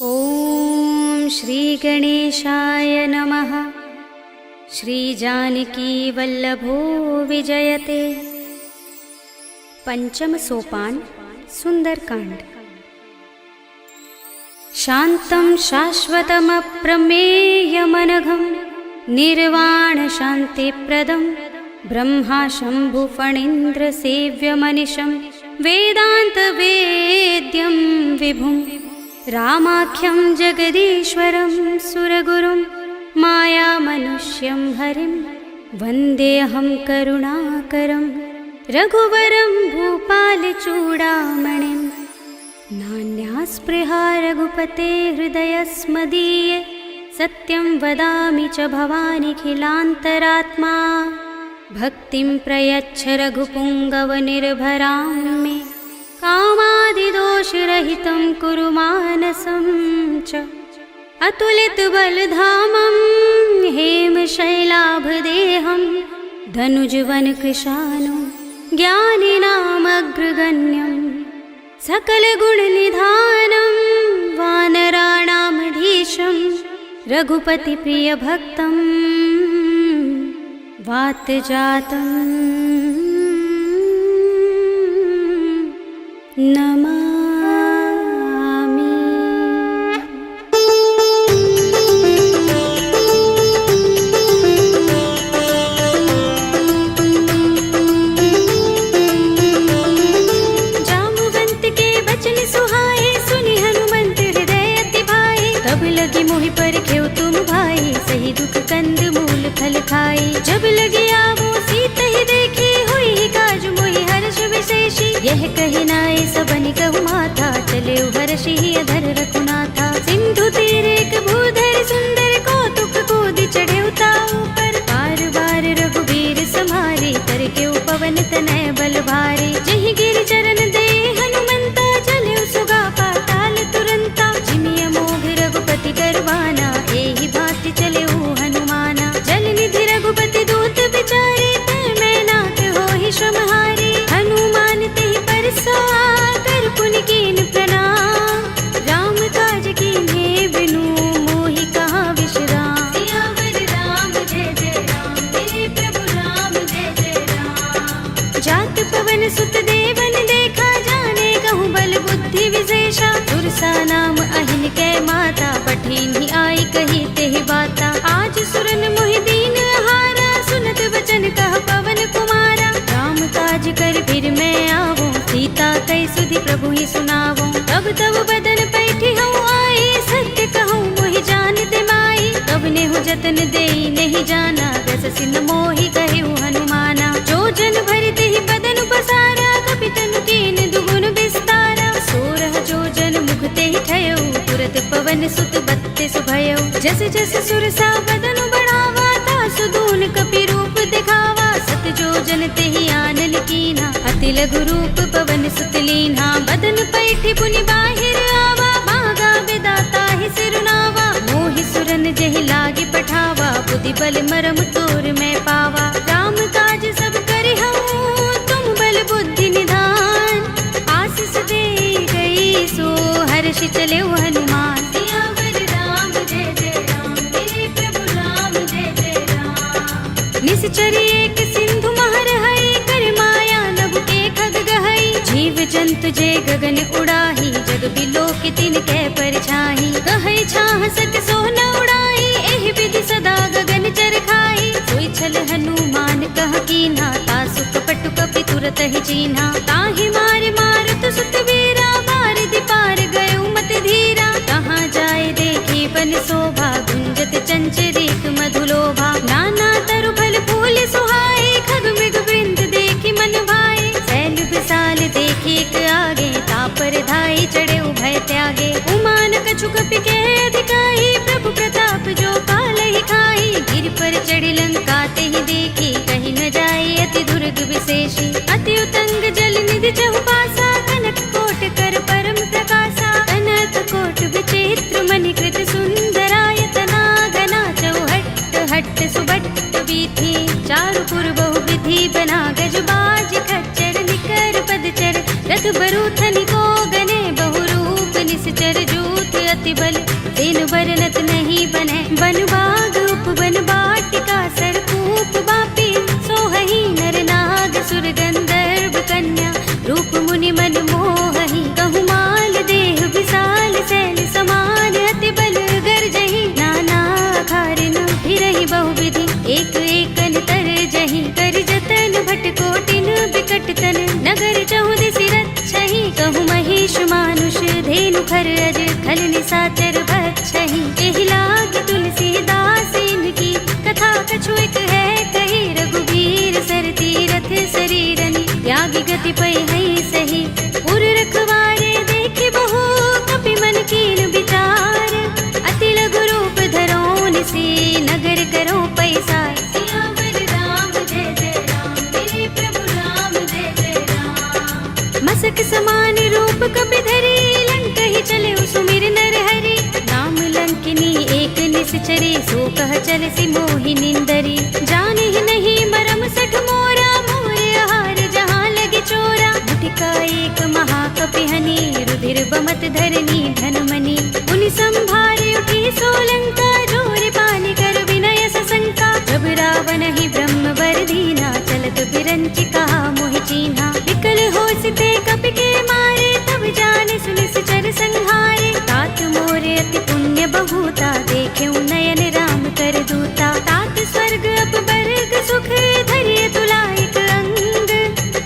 ॐ श्री गणेशाय नमः। श्री जानकी वल्लभो विजयते। पंचम सोपान सुंदरकांड। शांतं शाश्वतमप्रमेयमनघं निर्वाण शान्तिप्रदं ब्रह्मा शंभु फणीन्द्र सेव्यमनिशं वेदान्तवेद्यं विभुं रामाख्यं जगदीश्वरं सुरगुरुं मायामनुष्यं हरिं वन्देऽहं करुणाकरं रघुवरं भूपालचूडामणिं। नान्यास्पृहा रघुपते हृदयस्मदीये सत्यं वदामि च भवानिखिलान्तरात्मा। भक्तिं प्रयच्छ रघुपुङ्गवनिर्भरां मे कामादिदोषरहितं कुरु मानसं च। अतुलितबलधामं हेमशैलाभदेहं धनुजवनकृशानुं ज्ञानिनामग्रगण्यं सकलगुणनिधानं वानराणामधीशं रघुपतिप्रियभक्तं वातजातं नमामि। जामुवंत के बचन सुहाए सुनि हनुमंत हृदय अति भाए। तब लगी मोहि परखेउ तुम भाई सही दुख कंद मूल फल खाई। जब लगी आवो सीत ही देखी हुई काज मोहि हर्ष विशेषी। यह कही नाय सबनि कहु माथा चले हर्षि अधर रघुनाथा। सिंधु तीर एक भूधर सुंदर कौतुक कूदि चढ़े ताऊ पर। बार बार रघुबीर समारे करके पवन तनय बल भारे। जहि गिर चरण दे हनुमंता चले सुगा पाताल तुरंता। जिमिय मोघ रघुपति करवाना एहि भांति चले हनुमाना। जल निधि रघुपति दूत बिचारे तै मैं नाथ होहि श्रमहारी। हनुमान तेहि परसा कर पुनि कीन प्रणाम। राम काज कीन्हे बिनु मोहि कहाँ विश्राम। सियावर राम जय जय राम मेरे प्रभु राम जय जय राम। जात पवन सुत देवन देखा जाने कहूँ बल बुद्धि विशेषा। सुरसा नाम अहिन कै माता पठिन्हि आई कही तेहि बाता। आज सुरन मोहि दीन हारा सुनत वचन कह पवन कुमारा। राम काज कर फिर मैं आवो सीता कई सुधि प्रभु ही सुनावो। तब तब बदन पैठी हूँ आई सत्य कहूँ मोहि जानते माई। तब नेहु जतन देई नहीं जाना दस सिन मोहि कहेउ हनुमाना। जो जन भरते ही बदन पसारा कपितन कीन दुगुन विस्तारा। सोरह जो जन मुख ते ही ठयउ तुरत पवन सुत बत्तीस भयउ। जस जस सुरसा बदन बढ़ावा तासु दून कपि रूप दिखावा। सत जो जन ते ही आनन कीन्हा अति लघु रूप पवन सुत लीन्हा। बदन पैठी पुनि बाहिर आवा मागा विदाता ही सिरुनावा। मोहि सुरन जहि लागे पठावा बुद्धि बल मरम तोर मैं पावा। राम काज सब करि हूँ तुम बल बुद्धि निधान। आशीष दे गई सो हर्ष चले हनुमान। सियावर राम जय जय राम मेरे प्रभु राम जय जय राम। निश्चरी एक सिंधु महर हई कर माया नभ के खग गहई। जीव जंतु जे गगन उड़ाही जग बिलो के तिन कै परछाही। कहै छाह सक सो न उड़ाई एहि विधि सदा गगन चर खाई। सोई छल हनुमान कह कीन्हा तासु कपटु कपि तुरत ही चीन्हा। ताहि मार मारुत सुत वीरा मार दिपार गयो मत धीरा। कहाँ जाए देखी बन शोभा गुंजत चंचरीक मधुलोभा। नाना तरु फल फूल सुहाए खग मृग वृंद देखी मन भाए। सैल विशाल देखी एक आगे तापर धाई चढ़े उभय त्यागे। उमान कछु कपि के अधिकाई प्रभु प्रताप जो काल ही खाई। गिर पर चढ़ी लंका ते ही देखी कहीं न जाए अति दुर्ग विशेषी। अति उतंग जल निधि चहुपासा कनक कोट कर परम प्रकाशा। कनक कोट विचित्र मणिकृत सुंदरायतना घना चौहट्ट हट्ट सुबट्ट वीथी। चारु पुर बहु विधि बना गज बाज खच्चर निकर पदचर। रथ बरूथनि को गने बहु रूप निश्चर जूथ अति बल तेन बरनत नहीं बने बन बाग उपवन बाटिका सरकूप बापी सोहहि नर नाग सुर गंधर्व कन्या रूप मुनि मन मोहहि कहु माल देह विशाल शैल समान अति बल गर्जहि नाना खारिन फिरहि बहुविधि एक एकन तर जहि कर जतन भट कोटिन बिकट तन नगर चहुदिस रक्षहि कहु महिष मानुष धेनु खर अज खल निसाचर बक्षहि एहि लाग तुलसीदास इनकी कथा कछु एक है कही रघुबीर सर तीरथ शरीरनि त्यागी गति पै है सही उर रखवारे देखे बहु कपि मन कीन विचार अति लघु रूप धरोन से नगर करो पैसा सियावर राम जय जय राम मेरे प्रभु राम जय जय राम मसक समान रूप कपि धरे लंक ही चले सुमिर नर हरि नाम लंकिनी एक निश्चरे सो कह चल सी मोहि निंदरी जाने ही नहीं मरम सठ मोरा मोरे आहार जहाँ लगे चोरा मुठिका एक महाकपिहनि रुधिर बमत धरनी धनमणि मुनि संभारे उठी सोलंका जोर पानी कर विनय सशंका जब रावण ही ब्रह्म वर दीना चलत बिरंचि कहा मोहि चीन्हा विकल होसिते कपि के मारे तब जाने सुनिस चर संहारे तात मोरे अति पुण्य बहुता देखे नयन राम कर दूता तात स्वर्ग अपवर्ग सुख धरिय तुलायक अंग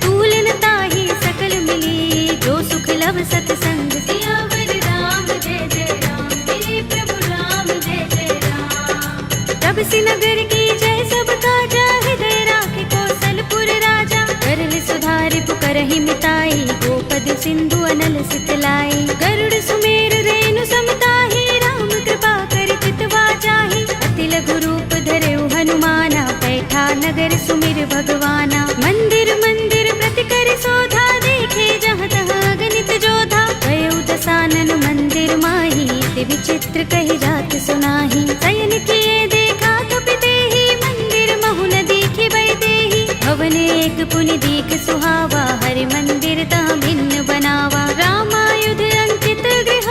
तूलन ताहि सकल मिली जो सुख लव सतसंग सियावर राम जय जय राम मेरे प्रभु राम जय जय राम तब सी नगर की जय सब काजा हृदय राखे कौशलपुर राजा करल सुधारि पुकरहि मिताई गोपद सिंधु अनल सितलाई गरुड़ सुमेर रेणु समताहि राम कृपा कर चितवा जाहि अति लघु रूप धरेउ हनुमाना बैठा नगर सुमिर भगवाना मंदिर मंदिर प्रति कर शोधा देखे जहाँ तहाँ गणित जोधा गयो दसानन मंदिर माही ते विचित्र कही जात सुनाही शयन किए देखा कपि तेहि मंदिर महु न दीखि बै देहि भवन एक पुनि दीख सुहावा हरि मंदिर तह भिन्न बनावा रामायुध अंकित गृह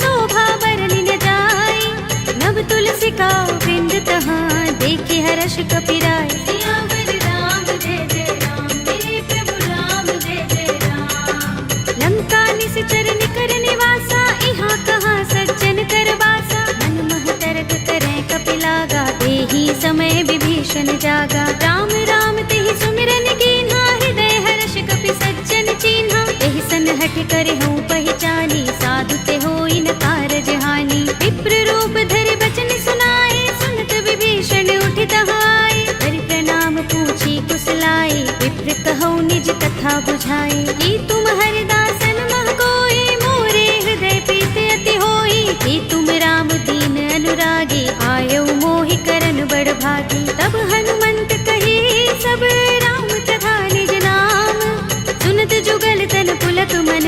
शोभा बरनि न जाय नव तुलसी का वृंद तहाँ देखे हर्ष कपिराय सियावर राम जय जय राम मेरे प्रभु राम जय जय राम लंका निश्चर निकर निवासा इहाँ कहाँ सज्जन कर बासा मन मह तरक करें कपिलागा तेहि समय विभीषण जागा राम राम तेहि सुमिरन कीन्हा हृदय हर्ष कपि सज्जन चीन्हा एहि सन हठ करे हूँ पहचानी साधु ते होई न कारज हानि विप्र रूप धरि बचन सुनाए सुनत विभीषण उठि तहाय हरि प्रणाम पूछी कुशलाए विप्र कहौ निज कथा बुझाए की तुम हरिदासन मह कोई मोरे हृदय प्रीत अति होई की तुम राम दीन अनुरागी आयो मोहि करन बड़ भागी तब हनुमंत कही सब राम तथा निज नाम सुनत जुगल तन पुलक मन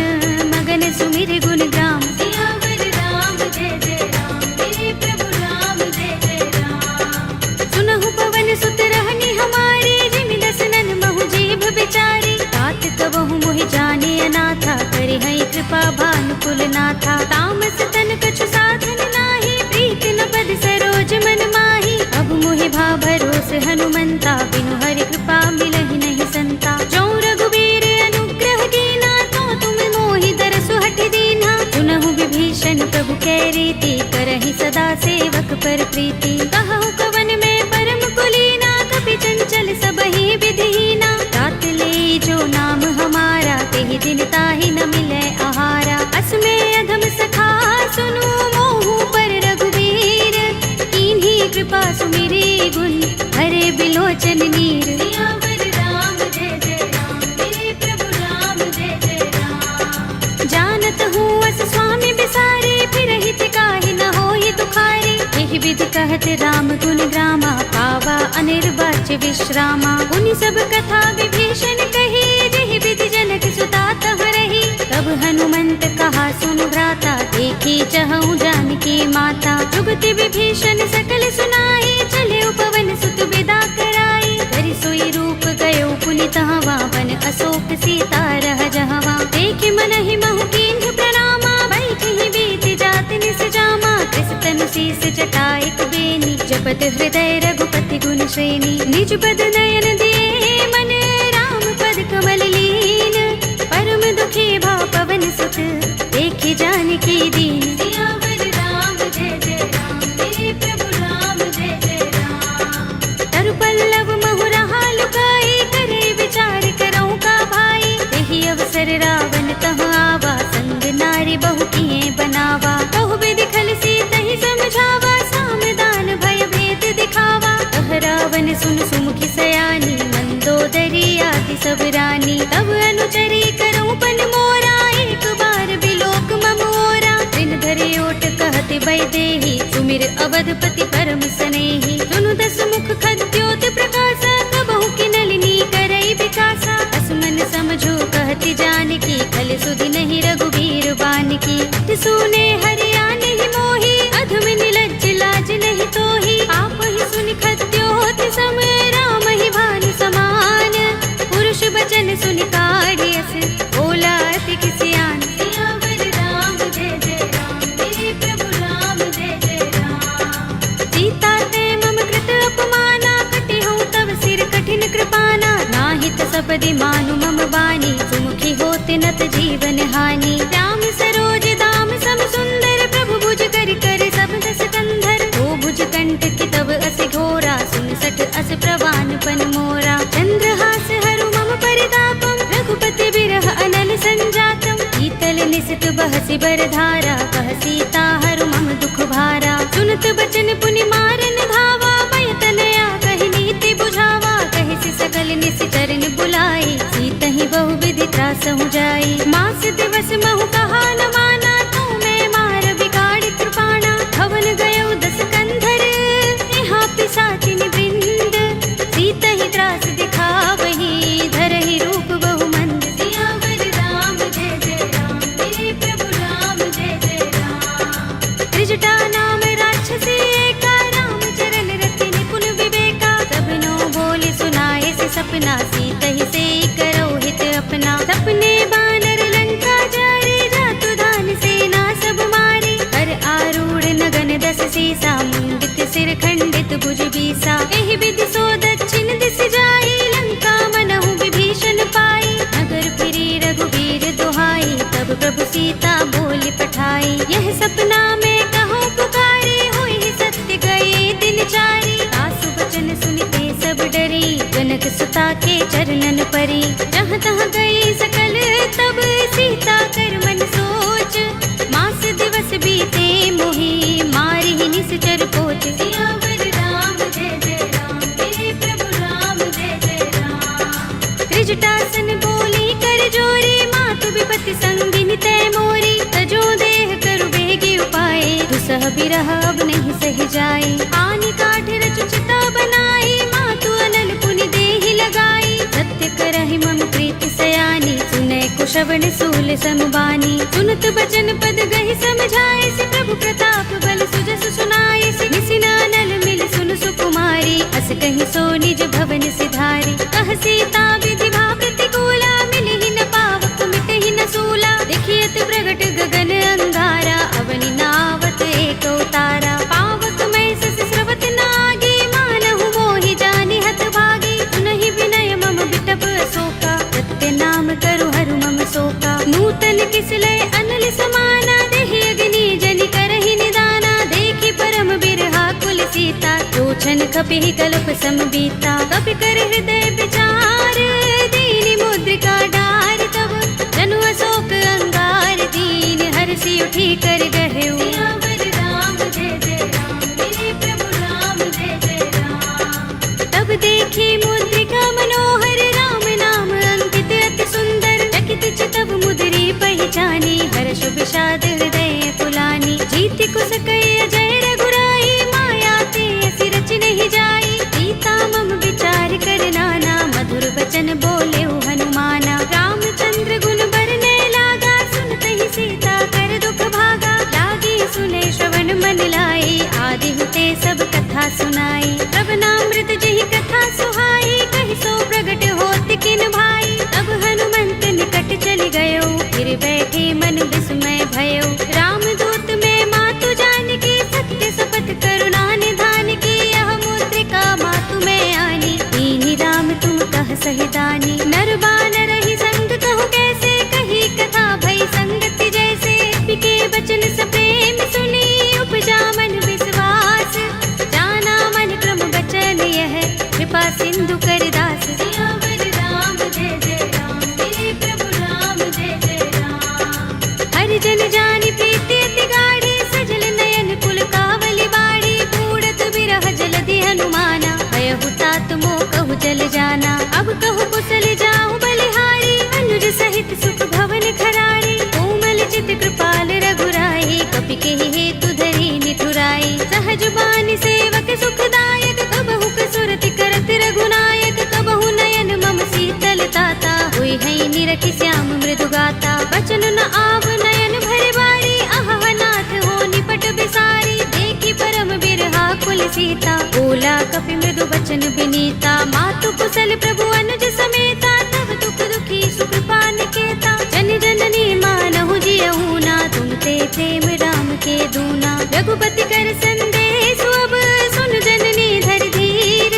मगन सुमिर गुण ग्राम सियावर राम जय जय राम मेरे प्रभु राम जय जय राम सुनहु पवन सुत रहनी हमारे जिमि दसनन महु जीभ बिचारी तात कबहु मोहि जाने अनाथा करे है कृपा भानुकुल नाथा तामस तन कछु साधन नाही प्रीत न पद सरोज मन माही अब मोहि भा भरोस हनुमंता बिनु हरि कृपा मिलहि नहीं संता जो रघुबीर अनुग्रह कीना तो तुम मोहि दरसु हठ दीना सुनहु विभीषण प्रभु कै रीति करहि सदा सेवक पर प्रीति कहु कवन में परम कुलीना कपि चंचल सबहि विधिहीना तात ले जो नाम हमारा तेहि दिन ताहि न मिलै आहारा अस्मे अधम सखा सुनु मोहु पर रघुबीर कीन्ही कृपा सुमिरी गुण हरे बिलोचन नीर सियावर राम जय जय राम मेरे प्रभु राम जय जय राम जानत हूँ अस स्वामी बिसारे फिर हित काहि न होहि दुखारे एहि विधि कहत राम गुण ग्रामा पावा अनिर्वाच्य विश्रामा उनि सब कथा विभीषण कही जेहि विधि जनक सुता तह रही तब हनुमंत कहा सुनु भ्राता देखी चहु जानकी माता जुगति विभीषण सकल सुनाई चले उपवन सुत विदा कराई धरि सोई रूप गयो पुनि तहवा बन अशोक सीता रह जहवा देखि मन ही महु कीन्ह प्रणामा बैठि सीस जटाइक बेनी, जपत हृदय रघुपति गुण श्रेणी। निज पद नयन दिए मन, राम पद कमल लीन। परम दुखी भाव पवन सुत, देखे जानकी दीन। सियावर राम जय जय राम, मेरे प्रभु राम जय जय राम। तरु पल्लव महु रहा लुकाई, करे विचार करऊं का भाई। यही अवसर रावण तह आवा, संग नारी बहु किए बनावा। बहु विधि खल सीत ही समझावा, सामदान भय भेद दिखावा। कह रावण सुन सुमुखी सयानी, मंदोदरी आदि सब रानी। तब अनुचरी करऊं पन मोरा, एक बार बिलोक मम ओरा। दिन धरे ओट कहते वैदेही, सुमिर अवधपति परम स्नेही। सुनु दस मुख खद्योत प्रकाशा, कबहु की नलिनी करई विकासा। असमन समझो कहती जानकी, खल सुधि नहीं रघुबीर बानकी। सुने हरिया नहीं मोही, अधम निलज्ज लाज नहीं तोही। आप ही सुनि खद्योत सम, राम ही भानु समान। पुरुष बचन सुनि काढ़ियस, बोला अति किसियान। सियावर राम जय जय राम, मेरे प्रभु राम जय जय राम। सीता ते मम कृत अपमाना, कटे हूँ तव सिर कठिन कृपाना। नाहित सपदि मानु मम बानी, सुमुखी होते नत जीवन हानि। राम सरोज दाम सम सुंदर, प्रभु भुज कर कर सब दस कंधर। ओ भुज कंठ की तब अस घोरा, सुन सठ अस प्रवान पन मोरा। चंद्रहास हरु मम परितापम, रघुपति बिरह अनल संजातम। शीतल निसित बहसि बरधारा, कह सीता हरु मम दुख भारा। सुनत बचन पुनि मारन धावा, भय तनया कहि नीति बुझावा। कहि सि सकल निसि चरण बुलाई, सीत ही बहु विधि त्रासहु जाई। मास दिवस महु कहा न माना, तू मैं मार बिगाड़ कृपाणा। भवन गयो दस कंधर, यहाँ पिशाचिनी वृंद। सीत ही त्रास दिखावही, धरहि रूप बहु मंद। सियावर राम जय जय राम, मेरे प्रभु राम जय जय राम। त्रिजटा नाम राक्षसी एका, राम चरण रति निपुण विवेका। सबनो बोले सुनाए से सपना, सीत ही से करो हित अपना। सपने बानर लंका जारे, जातु दान सेना सब मारे। हर आरूढ़ नगन दस सीसा, मुंडित सिर खंडित भुज बीसा। एहि विधि सो दक्षिण दिस जाई, लंका मनहु विभीषण पाई। नगर फिरी रघुबीर दुहाई, तब प्रभु सीता बोली पठाई। यह सपना में कहूँ पुकारे, हुई सत्य गए दिन चारी। आसु बचन सुनते सब डरी, जनक सुता के चरणन परी। जहाँ तहाँ गई सकल तब, सीता कर मन सोच। मास दिवस बीते मोही, मारी ही निश्चर पोच। सियावर राम जय जय राम, मेरे प्रभु राम जय जय राम। त्रिजटासन बोली कर जोरी, मातु विपति संगिनी तय मोरी। तजो देह करु बेगी उपाय, दुसह बिरह अब नहीं सह जाए। आनि काठ रचु चिता बनाई, मातु अनल पुनि देहि लगाई। सत्य करहि मम प्रीति सयानी, सुनै कुशवन सूल समबानी। सुनत बचन पद गहि समझाए, से प्रभु प्रताप बल सुजस सुनाए। से निसिना नल मिल सुन सुकुमारी, अस कहि सो निज भवन सिधारी। कह सीता विधि भा प्रतिकूला, मिलहि न पावक मिटहि न सूला। देखियत प्रगट गगन अंगारा, अवनि नावत एक उतारा। पावक मैं सस स्रवत नागी, मानहु मोहि जानि हत भागी। सुनहि विनय मम बिटप अशोका, सत्य नाम करु हरु मम शोका। नूतन किसलय अनल समाना, देहि अग्नि जनि करहि निदाना। देखि परम बिरहा कुल सीता, रोचन कपिहि कल्प सम बीता। कपि कर हृदय विचार, दीनि मुद्रिका डार। तब जनु अशोक अंगार, दीन हर्षि उठी कर गहेउ। सियावर राम जय जय राम, मेरे प्रभु राम जय जय राम। तब देखी मुद्रिका मनोहर, राम नाम अंकित अति सुंदर। चकित चितव मुद्री पहचानी, हर्ष विषाद हृदय पुलानी। जीति कुस कई अजय रघुराई, माया ते असि रच नहीं जाई। सीता मम विचार कर नाना, मधुर वचन बोले हनुमाना। रामचंद्र गुण बरने लागा, सुनते ही सीता कर दुख भागा। लागी सुने श्रवण मन लाई, आदि हुते सब कथा सुनाई। श्रवणामृत जहि कथा सुहाई, कहि सो प्रगट होत किन भाई। तब हनुमंत निकट चल गयो, फिर बैठे मन विस्मय भयो। रामदूत में मातु जानकी, सत्य शपथ बानी सेवक सुखदायक, कबहु कसुरति करत रघुनायक, कबहु नयन मम शीतल ताता, हुई है निरखि श्याम मृदु गाता। बचन न आव नयन भरे बारी, अहह नाथ हो निपट बिसारी, देखी परम बिरहा कुल सीता, बोला कपि मृदु बचन बिनीता। मातु कुशल प्रभु अनुज समेता, तब दुख दुखी सुकृपा निकेता, जन जननी मानहु जियहु ना, तुम ते प्रेम राम के दूना। रघुपति कर संदेश अब सुन जननी धर धीर,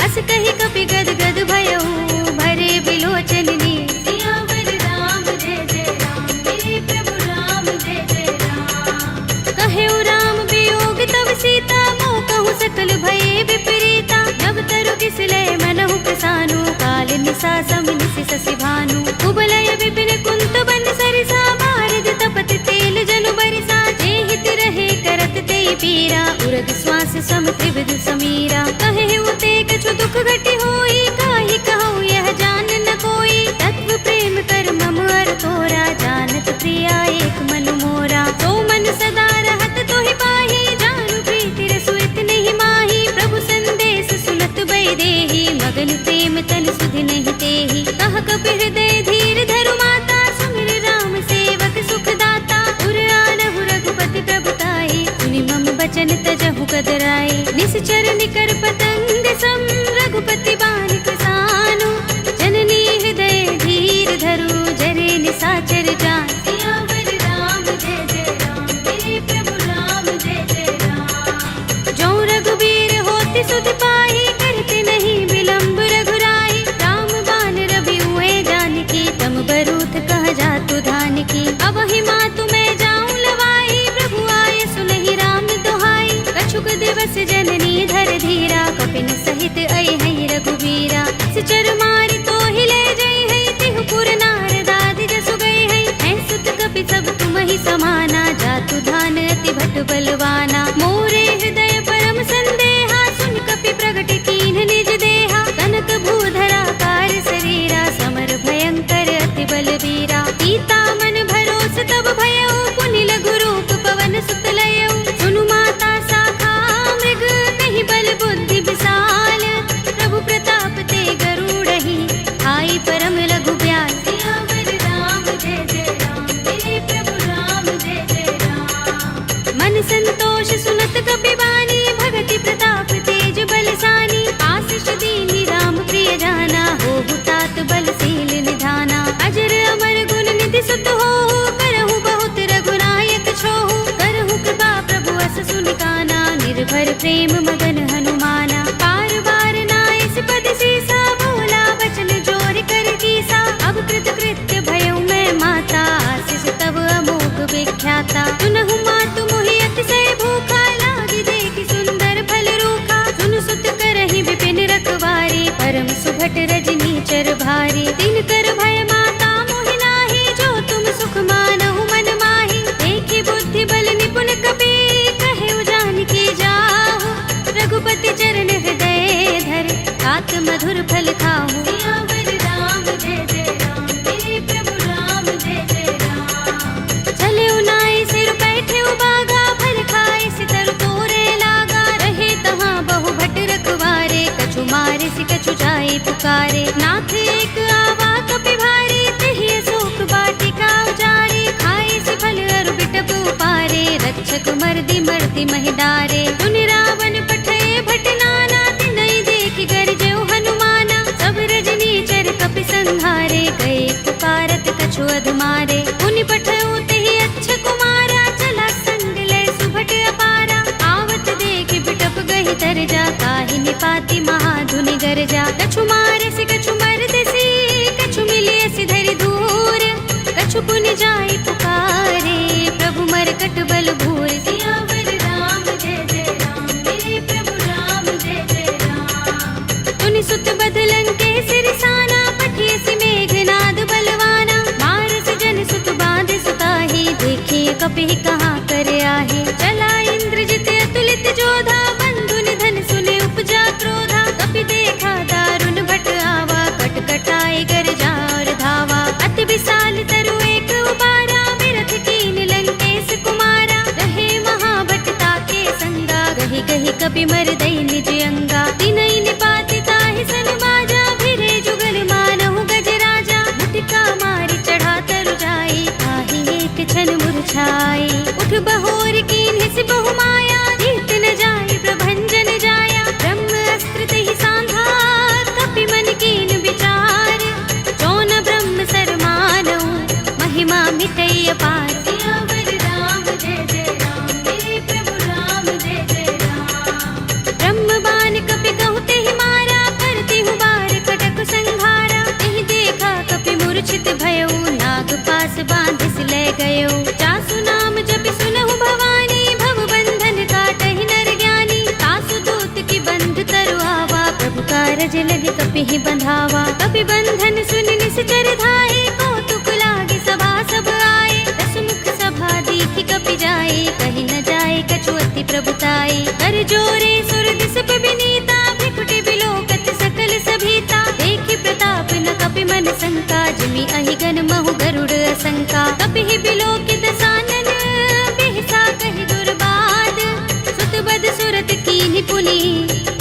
अस कहि कपि गद गद भयहु भरे बिलोचन नीर। सियावर राम जय जय राम, मेरे प्रभु राम जय जय राम। कहेउ राम वियोग तब सीता, मोह कहूँ सकल भये विपरीता। नव तरु किसले मनहु प्रसानु, काल निसा समिनिसि शशि भानु। कुबलय विपिन कुंत बन सरिसा, बारद तपत तेल जनु बरिसा। जे हित रहे करत ते पीरा, उरग श्वास सम त्रिविध समीरा। कहेउ ते कछु दुख घटी होई, काहि कहूँ यह जान न कोई। तत्व प्रेम कर मम अर तोरा, जानत प्रिया एक मन मोरा। तो मन सदा रहत तोहि पाही, जानु प्रीति रसु इतने माही। प्रभु संदेश सुनत बै देहि, मगन प्रेम तन सुधि नहीं तेहि। कह कपि हृदय धीर धरु माता, सुमिर राम सेवक सुख दाता। उर आनहु रघुपति प्रभुताई, सुनि मम बचन तजहु कदराई। निश्चर निकर पतंग सम, रघुपति बानिक सानु। जननी हृदय धीर धरु, जरे निसाचर जान। सियावर राम जय जय राम, मेरे प्रभु राम जय जय राम। जो रघुबीर होति सुधि पाही, करते नहीं विलंब रघुराई। राम बान रवि हुए जानकी, तम बरूथ कह जातु धानकी। अब ही मातु मैं जाऊं लवाई, प्रभु आए सुनहि राम दुहाई। कछुक दिवस जननी धर धीरा, कपिन सहित आई है रघुबीरा। सिचर मारि तो ही ले जई है, तिहु पुर नारद आदि जसु गई है। हैं सुत कपि सब तुम ही समाना, जातु धान अति भट बलवाना। मोरे हृदय परम संदेहा, सुन कपि प्रगट कीन्ह निज देहा। कनक भूधरा कार शरीरा, समर भयंकर अति बलवीरा। सीता मन भरोस तब भयउ, पुनि लघु रूप पवन सुत लयउ। सुनु माता शाखा मृग, नहीं बल बुद्धि विशाल। प्रभु प्रताप ते गरुड़हि, आई परम लघु ब्याल। सियावर राम जय जय राम, मेरे प्रभु राम जय जय राम। मन संतोष सुनत कपि बानी, भगति प्रताप तेज बलसानी। आशीष दीनि राम प्रिय जाना, होहु तात बलशील निधाना। अजर अमर गुण निधि सुत होहु, करहु बहुत रघुनायक छोहु। करहु कृपा प्रभु अस सुनि काना, निर्भर प्रेम मगन हनुमाना। बार बार नाय पद सीसा, बोला बचन जोर कर कीसा। अब कृत कृत्य भयउ मैं माता, आशीष तब अमोघ विख्याता। सुनहु मातु मोहि अतिशय भूखा, लागी देखि सुंदर फल रूखा। सुन सुत करहि विपिन रखवारी, परम सुभट रजनी चर भारी। दिन कर भय माता मोहि नाही, जो तुम सुख मानहु मन माही। देखि बुद्धि बल निपुण कपि, कहेउ जानकी जाहु। रघुपति चरण हृदय धर, तात मधुर फल खाहु। सियावर राम जय जय राम, मेरे प्रभु राम जय जय राम। चले उनाई सिर बैठे बागा, फल खाए सितर तोरे लागा। रहे तहाँ बहु भट रखवारे, कछु मारे सि कछु जाए पुकारे। नाथ एक आवा कपि भारी, तेहि अशोक वाटिका उजारे। खाए सि फल अरु बिटप उपारे, रक्षक मर्दि मर्दि महि डारे। सुनि रावण पठय भट नाना, तिनहि देखि गरजेउ हनुमाना। सब रजनी चर कपि संहारे, गए पुकारत कछु अधमारे। मुनि पठउ तेहि अच्छ कुमारा, चला संग लय सुभट अपारा। आवत देखि बिटप गहि तरजा, काहि निपाति महाधुनि गरजा। कछु मारे सि कछु मरदेसि, कछु मिलिय सि धरि दूर। कछु पुनि जाई पुकारे, प्रभु मरकट बल भूर। सियावर राम जय जय राम, मेरे प्रभु राम जय जय राम। तुनि सुत बदलन के सिरसाना, पठिय सि मेघनाद बलवाना। मारस जन सुत बांध सुताही, देखिए कपि कहाँ कर आहे। चला इंद्रजित अतुलित जोधा, बंधु निधन सुने उपजा क्रोधा। कपि देखा दारुण भट आवा, कट कटाए गरजा और धावा। अति विशाल तरु एक उबारा, विरथ कीन लंकेश कुमारा। रहे महाभट ताके संगा, गहि गहि कपि मर दई निज अंगा तिनई निपात ताहि सन बाजा फिरे जुगल मानहु गज राजा मुटिका मारी चढ़ा तरु जाई ताहि एक क्षण मुरझाई उठ बहोर कीन हिस बहु माया जीत न जाई प्रभंजन जाया ब्रह्म अस्त्र तहि सांधा कपि मन कीन विचार जौन ब्रह्म सर मानहु महिमा मिटई अपार सियावर राम जय जय राम मेरे प्रभु राम जय जय राम ब्रह्म बाण कपि कहु तेहि मारा करती हूँ बार कटक संहारा तेहि देखा कपि मूर्छित भयउ नाग पास बांधिस ले गयो जासु नाम जपि सुनहु भवानी भव बंधन काटहि नर ज्ञानी तासु दूत की बंध तरु आवा प्रभु कारज लगे कपि ही बंधावा कपि बंधन सुन निश्चर धाये कौतुक लागे सभा सब आए दस मुख सभा दीखि कपि जाए कहीं न जाए कछु अति प्रभुताई कर जोरे सुर दिस विनीता भ्रिकुटि बिलोकत सकल सभीता देखि प्रताप न कपि मन शंका जिमि अहि गन महु गरुड़ असंका कपि ही बिलोकित सानन बिहसा कहि दुर्बाद सुत बद सुरत कीन्हि पुनि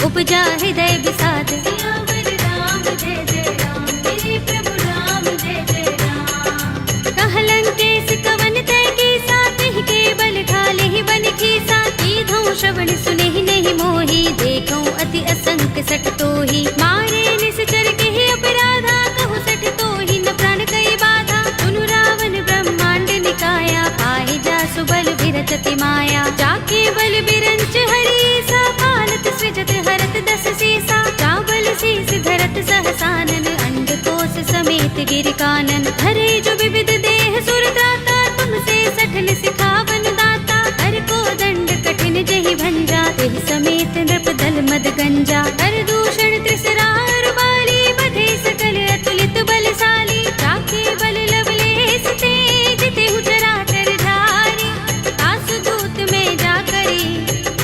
उपजा हृदय विषाद सियावर राम जय जय राम मेरे प्रभु राम जय जय राम कहलंकेश कवन तै कीसा तिहि के बल घाले ही बन खीसा कीधौ श्रवण सुनेहि नहीं मोहि देखौ अति असंक सठ तोहि मारे निश्चर केहि अपराधा कहु सठ तोहि न प्राण कई बाधा सुनु रावण ब्रह्मांड निकाया पाहि जासु बल विरचति माया जाके बल बिरंच हरि सा पालत सृजत हरत दस सीसा चावल शीस धरत सहसानन अंडकोश समेत गिर कानन धरे जो विविध देह सुर दाता तुमसे सठन सिखावन दाता हर को दंड कठिन जहि भंजा तेहि समेत नृप दल मद गंजा हर दूषण त्रिसरार बाली बधे सकल अतुलित बलशाली जाके बल लवलेस तेज तेहु चराचर झारी तासु दूत में जा करी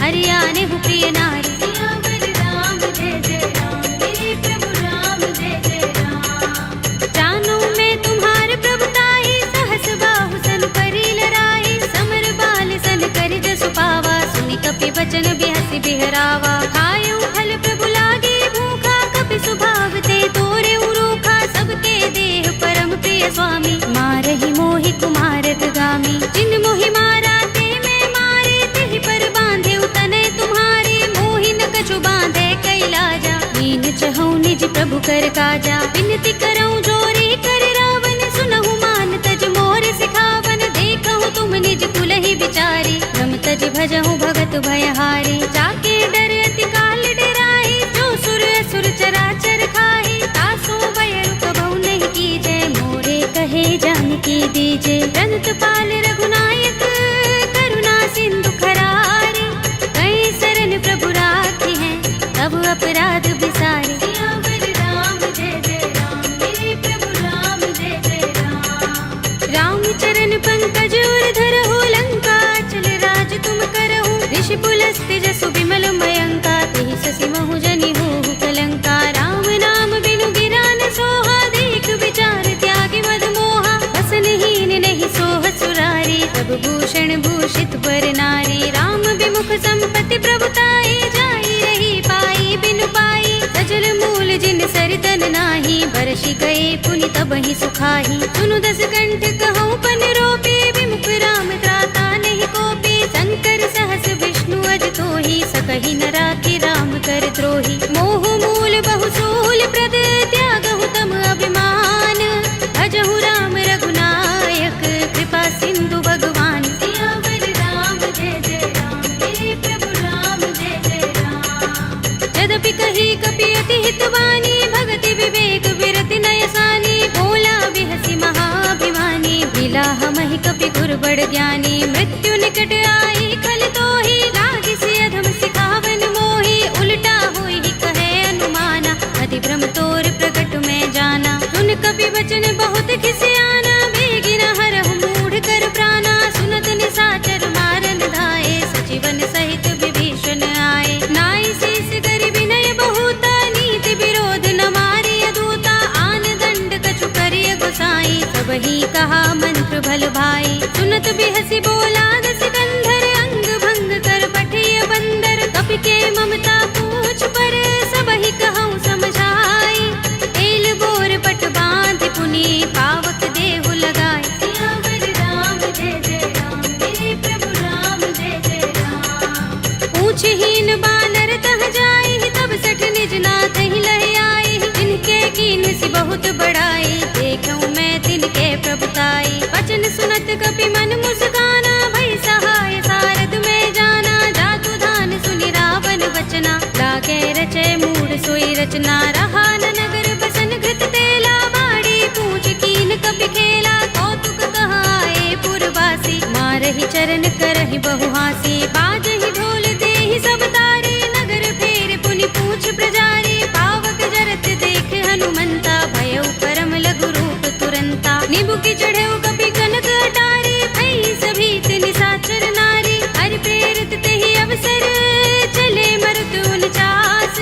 हरियाणे हु प्रिय नारी सियावर राम जय जय राम मेरे प्रभु राम जय जय राम जानो मैं तुम्हार प्रभुताई सहस बाहु सन करी लराई समर बाल सन करि जसु पावा सुनि कपि बचन बिहसि बिहरावा खायउ फल प्रभु लागे भूखा कपि सुभाव ते तोरे उरूखा सबके देह परम प्रिय स्वामी मारहि मोहि कुमारत गामी जिन मोहि मारा ते मैं मारे तेहि पर बांधे तनय तुम्हारे मोहि न कछु बांधे कैलाजा मीन चहु निज प्रभु कर काजा विनती करऊं जोरी कर रावण सुनहु मान तज मोर सिखावन देखहु तुम निज कुलहि विचारी रम तज भजहु भगत भयहारी जाके डर अति काल डराई जो सुर असुर चराचर खाई तासो भय कबहु नहीं कीजे मोरे कहे जानकी दीजे रंत पाल रघुनायक करुणा सिंधु खरारी कई शरण प्रभु राखी हैं तब अपराध बिसारे सियावर राम जय जय राम मेरे प्रभु राम जय जय राम राम चरण पंकज उर धरहु लंका चल राज तुम करहु ऋषि पुलस्त्य जसु विमल मयंका तेहि शशि महु जनि होहु कलंका राम नाम बिनु गिरा न सोहा देख विचार त्यागी मद मोहा बसनहीन नहीं सोह सुरारी सब भूषण भूषित बर नारी राम विमुख संपत्ति प्रभुताई जाई रही पाई बिनु पाई सजल मूल जिन सरितन नाही बरषि गए पुनि तबहि सुखाही सुनु दस कंठ कहूँ पन रोपे विमुख राम त्राता नहीं कोपे शंकर सहस विष्णु अज तोहि सकहि न राखी राम कर द्रोही मोह मूल बहु सूल प्रद त्यागहु तम अभिमान भजहु राम रघुनायक कृपा सिंधु भगवान सियावर राम जय जय राम मेरे प्रभु राम जय जय राम यद्यपि कही कपि अति हितवानी भगति विवेक विरति नयसानी भोला बिहसि महाभिमानी मिला हमहि कपि गुर बड़ ज्ञानी मृत्यु निकट आई खल तोहि लागी सि अधम सिखावन मोहि उल्टा होई कहे अनुमाना अति भ्रम तोर प्रगट में जाना सुन कपि वचन बहुत खिसियाना बेगिन हरहु मूढ़ कर प्राणा सुनत निशाचर मारन धाये सजीवन सहित विभीषण आए नाई शीस करि विनय बहुता नीति विरोध न मारी अधूता आन दंड कछु करिय गोसाई सबहि कहा मंत्र भल भाई सुनत बिहसि बोला दस कंधर अंग भंग कर पठिय बंदर कपि के पूछहीन बानर तह जाई, तब सठ निज नाथ ही लह आई। जिनके कीन सी बहुत बड़ाई, देखूं मैं तिनके प्रभुताई। वचन सुनत कपि मन मुस्काना, भई सहाय सारद में जाना। जातु धान सुनि रावण वचना, लागे रचे मूढ़ सोई रचना। रहा न नगर बसन घृत तेला, बाड़ी पूछ कीन कपि खेला। कौतुक कहाए पुरवासी, मारहि चरण करहि बहु हासी। बाजहि ढोल देहि सब तारे, नगर फेर पुनि पूछ प्रजारी। पावक जरत देख हनुमंता, भयउ परम लघु रूप तुरंता। निबु की चढ़ेउ कपि कनक अटारी, भई सभीत निशाचर नारी। हरि प्रेरित तेहि अवसर, चले मरुत 49।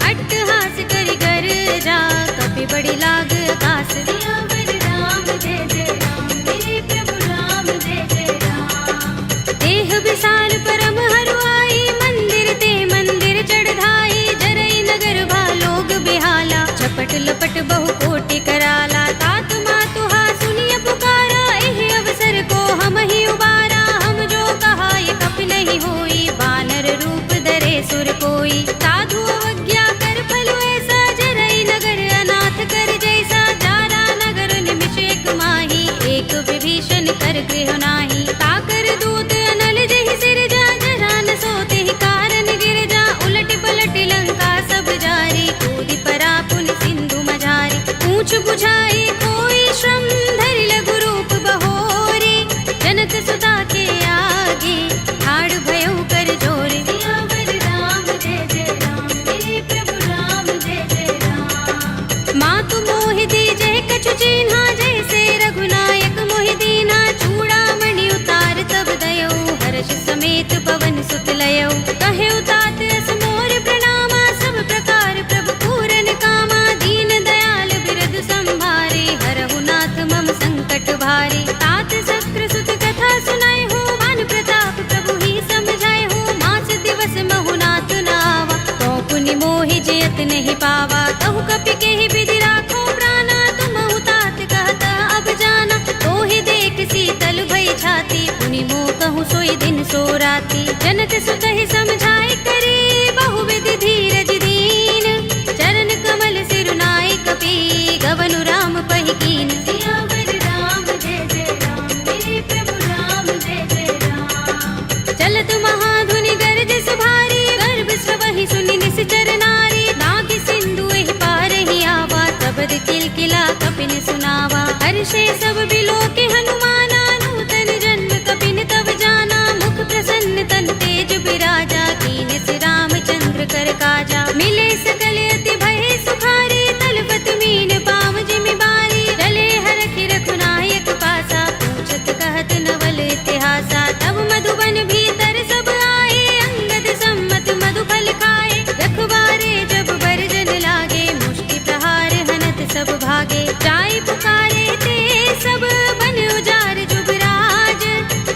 अट्टहास करि गर्जा, कपि बड़ी लाग आकाश। सियावर राम जय जय राम, मेरे प्रभु राम जय जय राम। देह विशाल परम हरुआई, मंदिर ते मंदिर चढ़ाई। जरई नगर भालोग बिहाला, झपट लपट बहु कोटि कराला। तात मातु हा सुनिय पुकारा, एहि अवसर को हम ही उबारा। हम जो कहा ये कपि नहीं होई, बानर रूप धरे सुर कोई। साधु अवज्ञा कर फल ऐसा, जरई नगर अनाथ कर जैसा। जारा नगर निमिष एक माही, एक विभीषण कर गृह नाही। ताकर दूत अनल जहि सिर जा, जरा न सोते ही कारण गिर जा। उलट पलट लंका सब जारी, कूदि परा पुनि सिंधु मझारी। पूछ बुझाई कोई श्रम, धरि लघु रूप बहोरी। जनक सुता के आगे, ठाड़ भयउ कर जोरी। सियावर राम जय जय राम, मेरे प्रभु राम जय जय राम। मातु मोहि दीजहि कछु चिन्हा, जैसे रघुनायक मोहि दीन्हा। चूड़ामणि उतार तब दयौ, हर्ष समेत पवन सुत लयौ। कहेउ तात अस मोर प्रणामा, सब प्रकार प्रभु पूरन कामा। दीन दयाल बिरद संभारे, हरहु नाथ मम संकट भारे। तात शक्र सुत कथा सुनाए हो, मान प्रताप प्रभु ही समझाए हो। मास दिवस महु नाथ नावा, तो पुनि मोहि जयत नहीं पावा। कहु कपि केहि विधि राखो प्राणा, तुमहु तात कहता अब जाना। तोहि देख शीतल भई छाती, पुनि मोह कहूँ सोई दिन सो राती। जनक सुतहि समझाए करे, बहु विधि धीरज दीन। चरण कमल सिरुनाए कपि, गवनु राम पहि कीन। सियावर राम जय जय राम, मेरे प्रभु राम जय जय राम। चलत महाधुनि गरज सुभारी, गर्भ स्वहि सुनि निश्चर नारी। नागि सिंधु एहि पार ही आवा, तबद किलकिला कपिन सुनावा। हर्षे सब बिलोके हनुमाना, नूतन जन्म कपिन तब जाना। मुख प्रसन्न तन तेज बिराजा, कीन सि रामचंद्र कर काजा। मिले सकल अति भय सुखारी, तलपत मीन पाव जिमि बारी। चले हरखि रघुनायक पासा, पूछत कहत नवल इतिहासा। तब मधुबन भीतर सब आए, अंगद सम्मत मधु फल खाए। रखवारे जब बरजन लागे, मुष्टि प्रहार हनत सब भागे। जाय पुकारे ते सब, बन उजार जुबराज।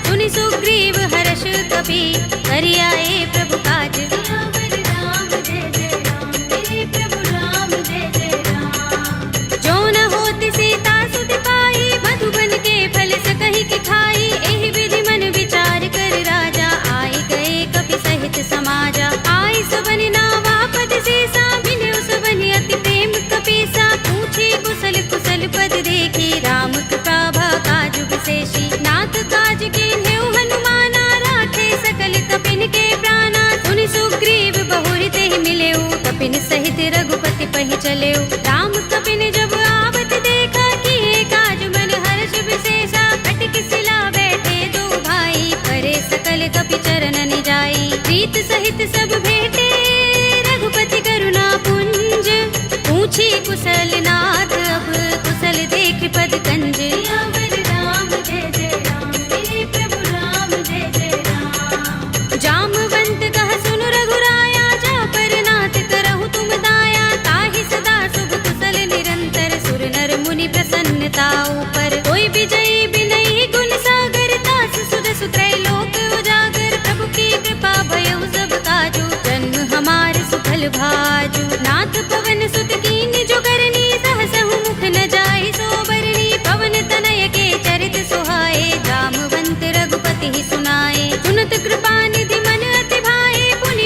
सुनि सुग्रीव हर्ष कपि, करि आए प्रभु काज। सियावर राम जय जय राम, मेरे प्रभु राम जय जय राम। जो न होति सीता सुत पाई, मधुबन के फल सकहि के खाई। एहि विधि मन विचार कर राजा, आई गए कपि सहित समाजा। आई सबनि नावा पद सीसा, मिलेउ सबनि अति प्रेम कपीसा। पूछी कुशल कुशल पद देखी, राम कृपा काजु विशेषी। नाथ काज कीन्हेउ हनुमाना, राखे सकल कपिन के प्राणा। सुनि सुग्रीव बहुरि तेहि मिलेउ, कपिन सहित रघुपति पहि चलेउ। राम कपिन जब आवत देखा, किए काज मन हर्ष विशेषा। खटक सिला बैठे दो भाई, करे सकल कपि चरणन जाई। प्रीत सहित सब भेटे, रघुपति करुणा पुंज। पूछी कुशल नाथ अब, कुशल देख पद कंज। सियावर राम जय जय राम, मेरे प्रभु राम जय जय राम। जामवंत कह सुनु रघुराया, जा पर नाथ करहु तुम दाया। ताहि सदा शुभ कुशल निरंतर, सुर नर मुनि प्रसन्नता ऊपर। कोई विजयी बिनहि गुण सागर, तास सुध सुत्रैलोक उजागर। प्रभु की कृपा भयउ सब काजू, जन्म हमार सुफल भाजू। नाथ पवन सुत कीन जो करनी, सहसहु मुख न जाय सो बरनी। पवन तनय के चरित सुहाए, जामवंत रघुपति ही सुनाए। सुनत कृपा निधि मन अति भाए, पुनि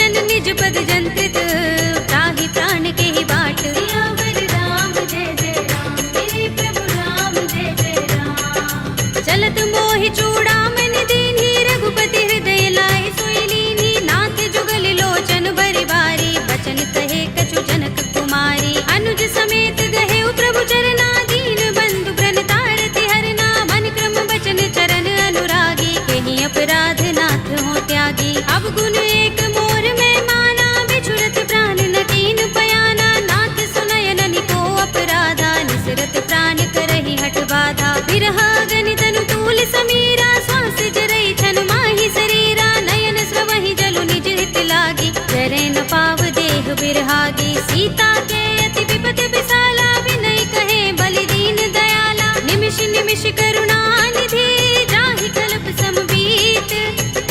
तन निज पद जंत्रित, त्राहि प्राण के ही बाट। सियावर राम जय जय राम, मेरे प्रभु राम जय जय राम। चलत मोहि चूड़ामणि दीन्ही, रघुपति हृदय लाए सोई लीन्ही। नाथ जुगल लोचन बरि बारी, बचन कहे कछु जनक कुमारी। अनुज समेत गहे प्रभु चरना, दीन बंधु प्रणतारति हरना। मन क्रम बचन चरण अनुरागी, कहीं अपराध नाथ हो त्यागी। अब गुण एक मोर में माना, बिछुरत प्राण न कीन पयाना। नाथ सुनयन निको अपराधा, निसरत प्राण करहि हठ बाधा। बिरहा गनि तनु तूल समीरा, श्वास जरई छन माहि शरीरा। नयन स्रवहि जलु निज हित लागी, जरै न पाव देह बिरहागी। सीता के अति विपत विसाला, विनय कहे बलि दीन दयाला। निमिष निमिष करुणा निधि, जाहि कल्प समबीत।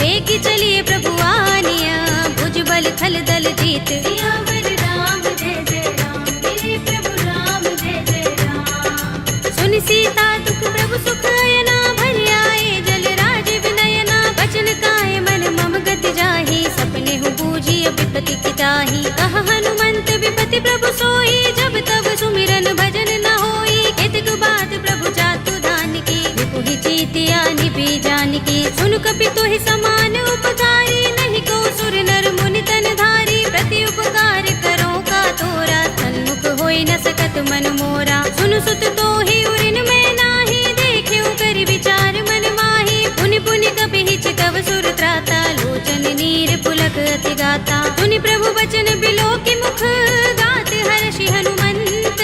वेगी चलिए प्रभु आनिया, भुज बल खल दल जीत। सियावर राम जय जय राम, मेरे प्रभु राम जय जय राम। सुनि सीता दुख प्रभु सुख अयना, भरि आए जल राज विनयना। बचन काए मन मम गति जाहि, सपने हु बूझी विपति की ताहि। कहा हनुमंत विपति प्रभु सोई, जब तब सुमिरन भजन न होई। केतक बात प्रभु जातु धान की, विपुहि जीतिया निपि जानकी। सुन कपि तोहि समान उपकारी, नहीं को सुर नर मुनि तन धारी। प्रति उपकार करो का तोरा, सन्मुख होई न सकत मन मोरा। सुन सुत तोहि उरिन में नाही, देखे करि विचार मन माही। पुनि पुनि कपि हिचकव सुर त्राता, लोचन नीर पुलक अति गाता। सुनि प्रभु बचन बिलो की मुख, गात हर्षि हनुमंत।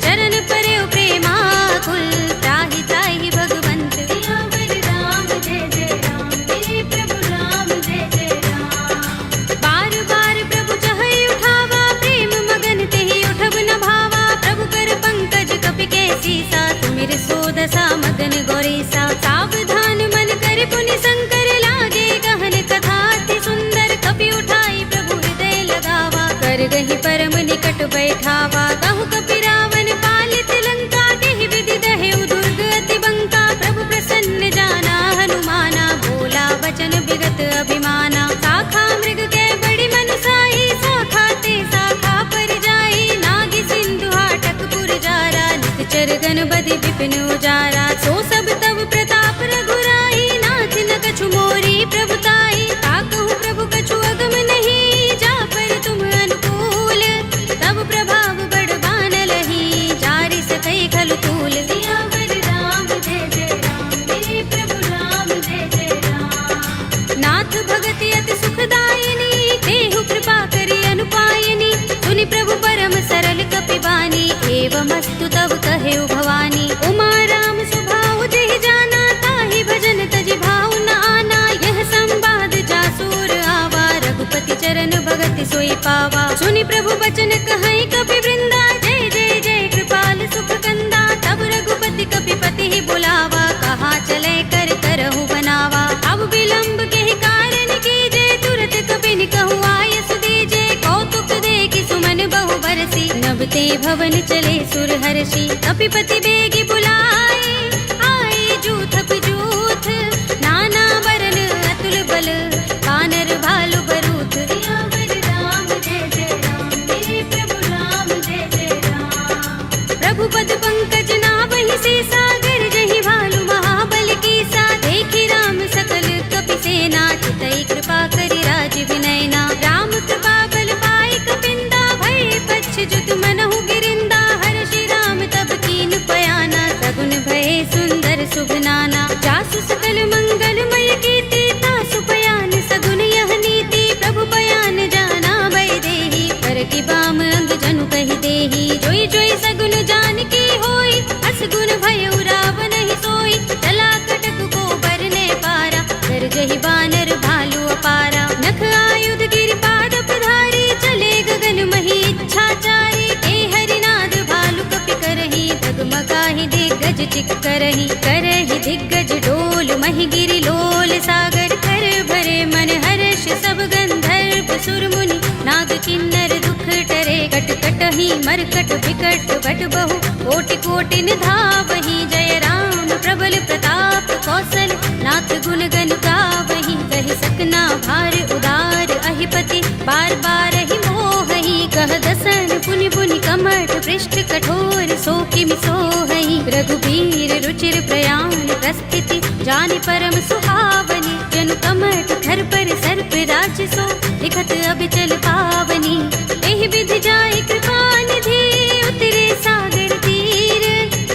चरण परे प्रेमाकुल, त्राहि त्राहि भगवंत। सियावर राम जय जय राम, मेरे प्रभु राम जय जय राम। बार बार प्रभु चहई उठावा, प्रेम मगन तेहि उठब न भावा। प्रभु कर पंकज कपि के सीसा, तुमिर सोदसा मगन गौरीसा। सावधान मन कर पुनि शंकर, लागे गहन कथा अति सुंदर। कपि उठाई प्रभु हृदय लगावा, कर गहि परम निकट बैठावा। कहु कपि रावण पालित लंका, केहि विधि दहेउ दुर्ग अति बंका। प्रभु प्रसन्न जाना हनुमाना, बोला वचन विगत अभिमाना। शाखा मृग के बड़ी मनुसाही, शाखा ते शाखा पर जाई। नागी सिंधु हाटक पुर जारा, निकचर गन बधि विपिन उजारा। सो सब तब प्रताप रघुराई, नाथ न कछु मोरी प्रभुताई। ताकहु प्रभु कछु अगम नहीं, जा पर तुम अनुकूल। तब प्रभाव बड़ बान लही, जारि सकई खलु तूल। सियावर राम जय जय राम, मेरे प्रभु राम जय जय राम। नाथ भगति अति सुखदायिनी, देहु कृपा करि अनुपायिनी। सुनि प्रभु परम सरल कपि बानी, एवमस्तु तब कहेउ भवानी। उमा राम स्वभाव जेहि जाना, ताहि भजन तजि भाव न आना। यह संवाद जासुर आवा, रघुपति चरण भगति सोई पावा। सुनि प्रभु बचन कहई कपि वृंदा, जय जय जय कृपाल सुख कंदा। तब रघुपति कपि पति ही बुलावा, कहा चले कर करहु बनावा। अब विलंब के ही कारण कीजे, तुरत कपि कहु आय सुदीजे। कौतुक देखि सुमन बहु बरसी, नभ ते भवन चले सुर हर्षि। कपिपति बेगी बुलाए, आए जूथप जूथ। नाना वरन अतुल बल, वानर भालु बरूथ। सियावर राम जय जय राम, मेरे प्रभु राम जय जय राम। प्रभु पद पंकज नाभहि सीसा, गरजहि भालु महाबल कीसा। देखि राम सकल कपि सेना, चितई कृपा करि राज विनयना। राम कृपा बल पाई कपिंदा, भय पच्छ जुत मनहु गिरिंदा। हर्षि राम तब कीन पयाना, सगुन भय सुंदर शुभ नाना। जासु सकल मंगलमय कीर्ति, तासु पयान सगुन यह नीति। प्रभु पयान जाना भय देहि, पर की बाम अंग जनु कहि देहि। जोई जोई सगुन जानकी होई, असगुन भय रावण ही सोई। चला कटक को बरने पारा, गरजहि बानर भालु अपारा। नख आयुध गिरि पाद पधारी, चले गगन मही इच्छाचारी। ए हरिनाद भालु कपि करहि, डगमगाहि दिग्गज चिक करहि। करहि दिग्गज डोल, महि गिरि लोल सागर। कर भरे मन हर्ष सब गंधर्व सुर मुनि, नाग किन्नर दुख टरे। कट कटहि मरकट विकट बट बहु, कोटि कोटि निधावहि। जय राम प्रबल प्रताप कौशल, नाथ गुण गन गावहि। सही सकना भार उदार अहिपति बार बार ही मोहही कह दसन पुनि पुनि कमठ पृष्ठ कठोर सो किमि सोहई रघुबीर रुचिर प्रयाण प्रस्थिति जानि परम सुहावनी जनु कमठ धर पर सर्प राज सो लिखत अबिचल पावनी एहि विधि जाय कृपा निधि उतरे सागर तीर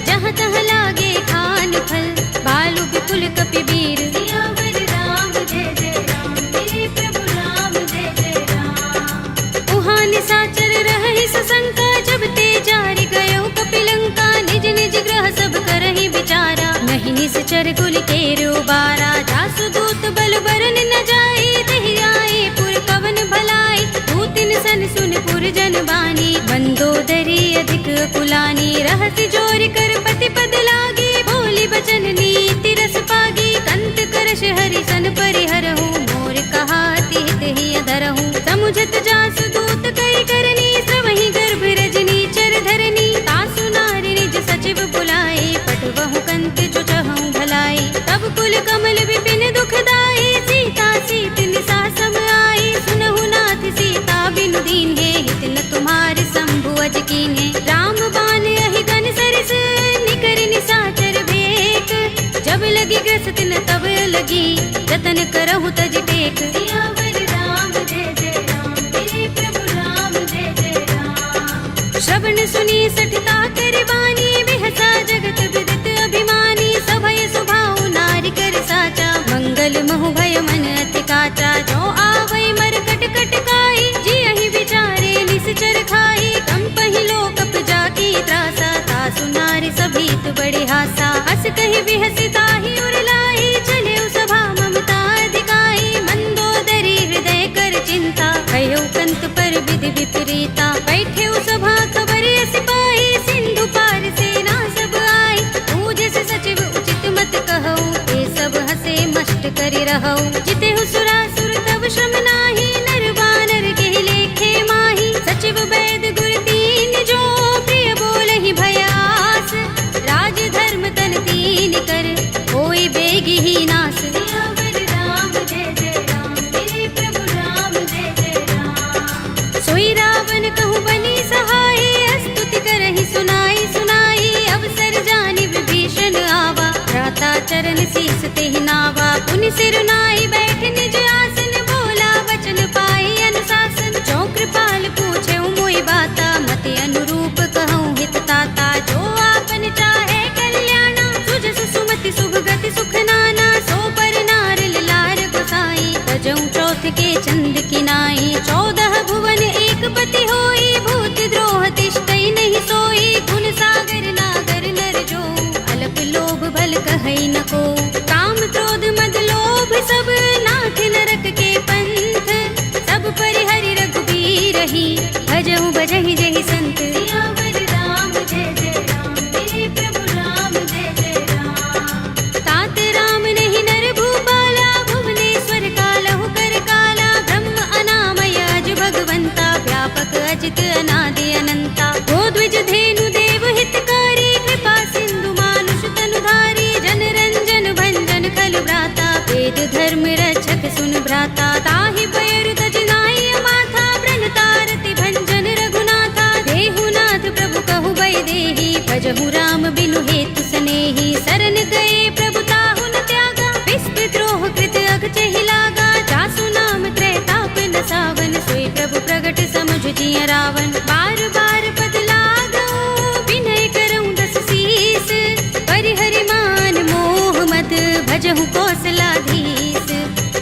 जहाँ तहाँ लागे खान फल बालु विपुल कपिबीर सियावर राम जय जय राम मेरे प्रभु राम जय जय राम उहाँ निसाचर रहहि सशंका जब ते जारि गयो कपिलंका निज निज ग्रह सब करहि विचारा नहीं निसचर कुल केरो बारा जासु दूत बल बरन न जाई तहि आए पुर पवन भलाई दूतिन सन सुन पुर जन बानी मंदोदरी अधिक कुलानी रहसि जोर कर पति पद लागी बोली बचन नीति रस पागी कंत करश हरि सन परिहरहु मोर कहाति हित ही अधरहु समुझत जासु दूत कई करनी सवहि गर्भ रजनी चर धरनी तासु नारी निज सचिव बुलाए पटवहु कंत जो चहु भलाई तब कुल कमल विपिन दुखदाई सीता सीत निसा सम आई सुनहु नाथ सीता बिनु दीन है हित न तुम्हारे शंभु अज कीन्हे राम बान अहि गन सरिस निकर निसाचर भेक जब लगी ग्रस्त न तब लगी जतन करहु तज टेक सियावर राम जय जय राम मेरे प्रभु राम जय जय राम श्रवण सुनी सठता कर बानी बिहसा जगत विदित अभिमानी सभय सुभाउ नारी कर साचा मंगल महु भय मन अति काचा जो आवै मर कट कट काई जी अहि विचारे निसचर खाई कंपहि लोकप जाकी त्रासा तासु नारी सभीत बड़े हासा हस कहि बिहसि ताहि उरलाई चले सभा ममता अधिकाई मंदोदरी हृदय कर चिंता कयो कंत पर विधि विपरीता बैठे सभा खबर सिपाही सिंधु पार सेना सब आई पूजे से सचिव उचित मत कहो ये सब हसे मष्ट करि रहो जिते सुरासुर तब श्रम नाही नर बानर के लेखे माही सचिव वैद गुर तीन जो प्रिय बोलहि भयास राज धर्म तन तीन कर होई बेगी ही नास सियावर राम जय जय राम मेरे प्रभु राम जय जय राम सोई रावण कहूँ बनी सहाय स्तुति करहि सुनाई सुनाई अवसर जानि विभीषण आवा भ्राता चरण शीस तेहि नावा पुनि सिर नाई बैठ निज आसन बोला वचन पाई अनुशासन जो कृपाल पूछे मोहि बाता मति अनुरूप कहूँ हित ताता जो आपन चाहे कल्याणा सुजस सुमति शुभ गति सुख नाना सो पर नार लार गोसाई तजऊँ चौथ के चंद किनाई 14 भुवन एक पति होई भूत द्रोह तिष्ठई नहीं सोई गुण सागर नागर नर जो अलप लोभ भल कहई न को काम क्रोध मद लोभ सब नाथ नरक के पंथ सब परिहरि रघुबीर ही भजहु भजहि जहि संत सियावर राम जय जय राम मेरे प्रभु राम जय जय राम तात राम नहीं नर भूपाला भुवनेश्वर कालहु कर काला ब्रह्म अनामय अज भगवंता व्यापक अजित अनादि अनंता गोद्विज धेनु देव हितकारी कृपा सिंधु मानुष तनुधारी जन रंजन भंजन खल भ्राता वेद धर्म रक्षक सुन भ्राता ताहि बयरु तज नाई माथा ब्रन तारति भंजन रघुनाथा देहुनाथ प्रभु कहु बै देहि भजहु राम बिनु हेतु सनेहि शरण गए प्रभु ताहु न त्यागा विस्पृत द्रोह कृत अगचहि लागा जासु नाम त्रैताप न सावन सोई प्रभु प्रगट समुझ जिय रावण बार बार पद लागो विनय करऊँ दस शीस परिहरि मान मोह मद भजहु कौशलाधीश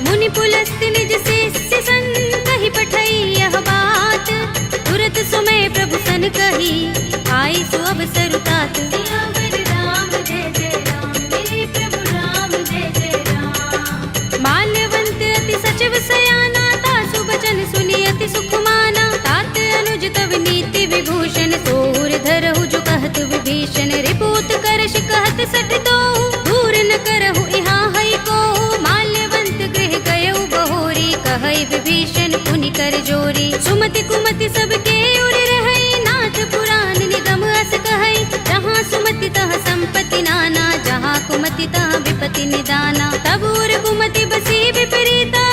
मुनि पुलस्त निज शिष्य संग कहि पठई यह बात तुरत सुमय प्रभु सन कही आई सु अवसर तात सियावर राम जय जय राम मेरे प्रभु राम जय जय राम माल्यवंत अति सचिव सयाना तासु बचन सुनि अति सुख माना तात अनुज तव नीति विभूषण सोर धरहु जो कहत विभीषण रिपूत करश कहत सठ तो दूर न करहु इहाँ है को माल्यवंत गृह गयो बहोरी कहई विभीषण पुनि कर जोरी सुमति कुमति सबके उर रहई नाथ पुराण निगम अस कहई जहाँ सुमति तह संपत्ति नाना जहाँ कुमति तह विपति निदाना तब उर कुमति बसी विपरीता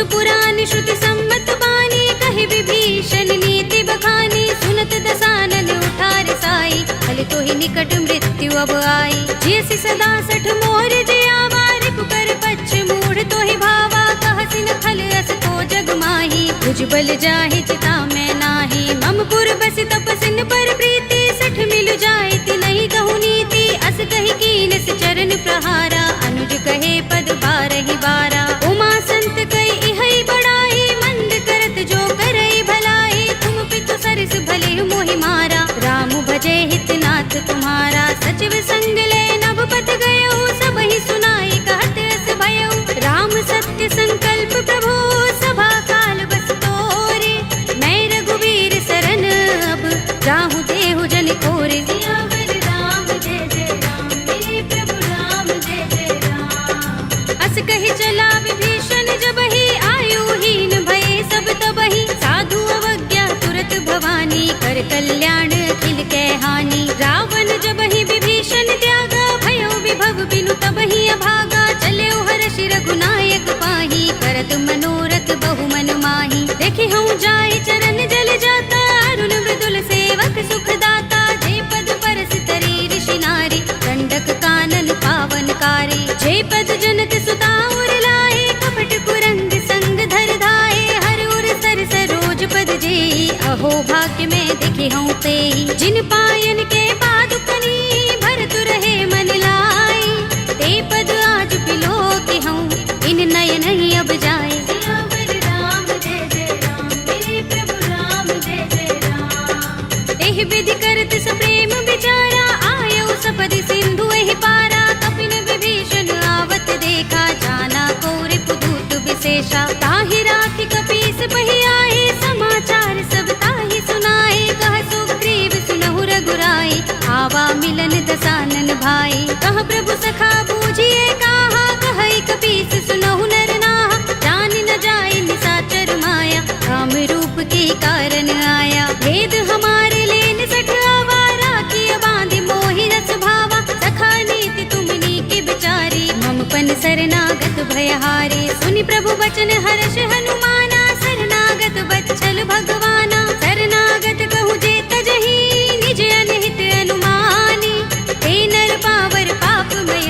वेद पुराण श्रुति सम्मत बानी, कहि विभीषण नीति बखानी। सुनत दसानन उठार साई, फल तो ही निकट मृत्यु अब आई। जियसि सदा सठ मोर जियावा, रिपु कर पच्छ मूढ़ तो ही भावा। कहसिन खल अस तो जग माही, भुजबल जाहि चिता में नाही। मम पुर बस तपसिन पर प्रीति, सठ मिल जाए तिनहि कहु नीति। अस कहि कीनस चरण प्रहारा, अनुज कहे पद बारहि बारा। उमा संत कई इहै बड़ाई, मंद करत जो करई भलाई। तुम पितु सरस भले मोहि मारा, राम भजे हितनाथ तुम्हारा। सचिव संग ले नभपत गयउ, सबहि सुनाई कहत अस भयउ। राम सत्य संकल्प प्रभु, सभा काल बस तोरे। मैं रघुवीर सरन अब, जाहु देहु जन कोरे। सियावर राम जय जय राम, मेरे प्रभु राम जय जय राम। अस कहि चला विभीषण जबहि, आयुहीन भये सब तबहि। साधु अवज्ञा तुरत भवानी, कर कल्याण अखिल कै हानि। रावण जबहि विभीषण त्यागा, भयो विभव बिनु तबहि अभागा। चलेउ हर्षि रघुनायक पाहि, करत मनोरथ बहु मन माहि। देखि हूँ जाय चरण जल जाता, अरुण मृदुल सेवक सुख दाता। जे पद परस तरी ऋषि नारी, दंडक कानन पावनकारी। जे पद जनत सुता उर लाए, कपट कुरंग संग धर धाए। हर उर सर सरोज पद जेई, अहो भाग्य में देखे हूँ तेई। जिन पायन के पादुकनी, भरत रहे मन लाई। ते पद आज बिलो के हूँ, इन नयन ही अब जाए। सियावर राम जय जय राम, मेरे प्रभु राम जय जय राम। एहि विधि करत सप्रेम विचारा, आयौ सपदि सिंधु एहि पारा। कपिन विभीषण आवत देखा, जाना कौरि पुदूत विशेषा। ताहि राखि कपीस बहि आए, समाचार सब ताहि सुनाए। कह सुग्रीव सुनहु रघुराई, आवा मिलन दसानन भाई। कह प्रभु सखा बूझिए काहा, कहई कपीस सुनहु नर नाहा। जान न जाए निसाचर माया, काम रूप के कारण आया। भेद हमारे लेन सठ आवारा, किय बांधि मोहि रस भावा। सखा नीति तुमनी के बिचारी, मम पन शरणागत भयहारी। सुनि प्रभु बचन हर्ष हनुमाना, शरणागत बच्चल भगवाना। शरणागत कहु जे तजहि, निज अनहित अनुमानी। ते नर पावर पापमय,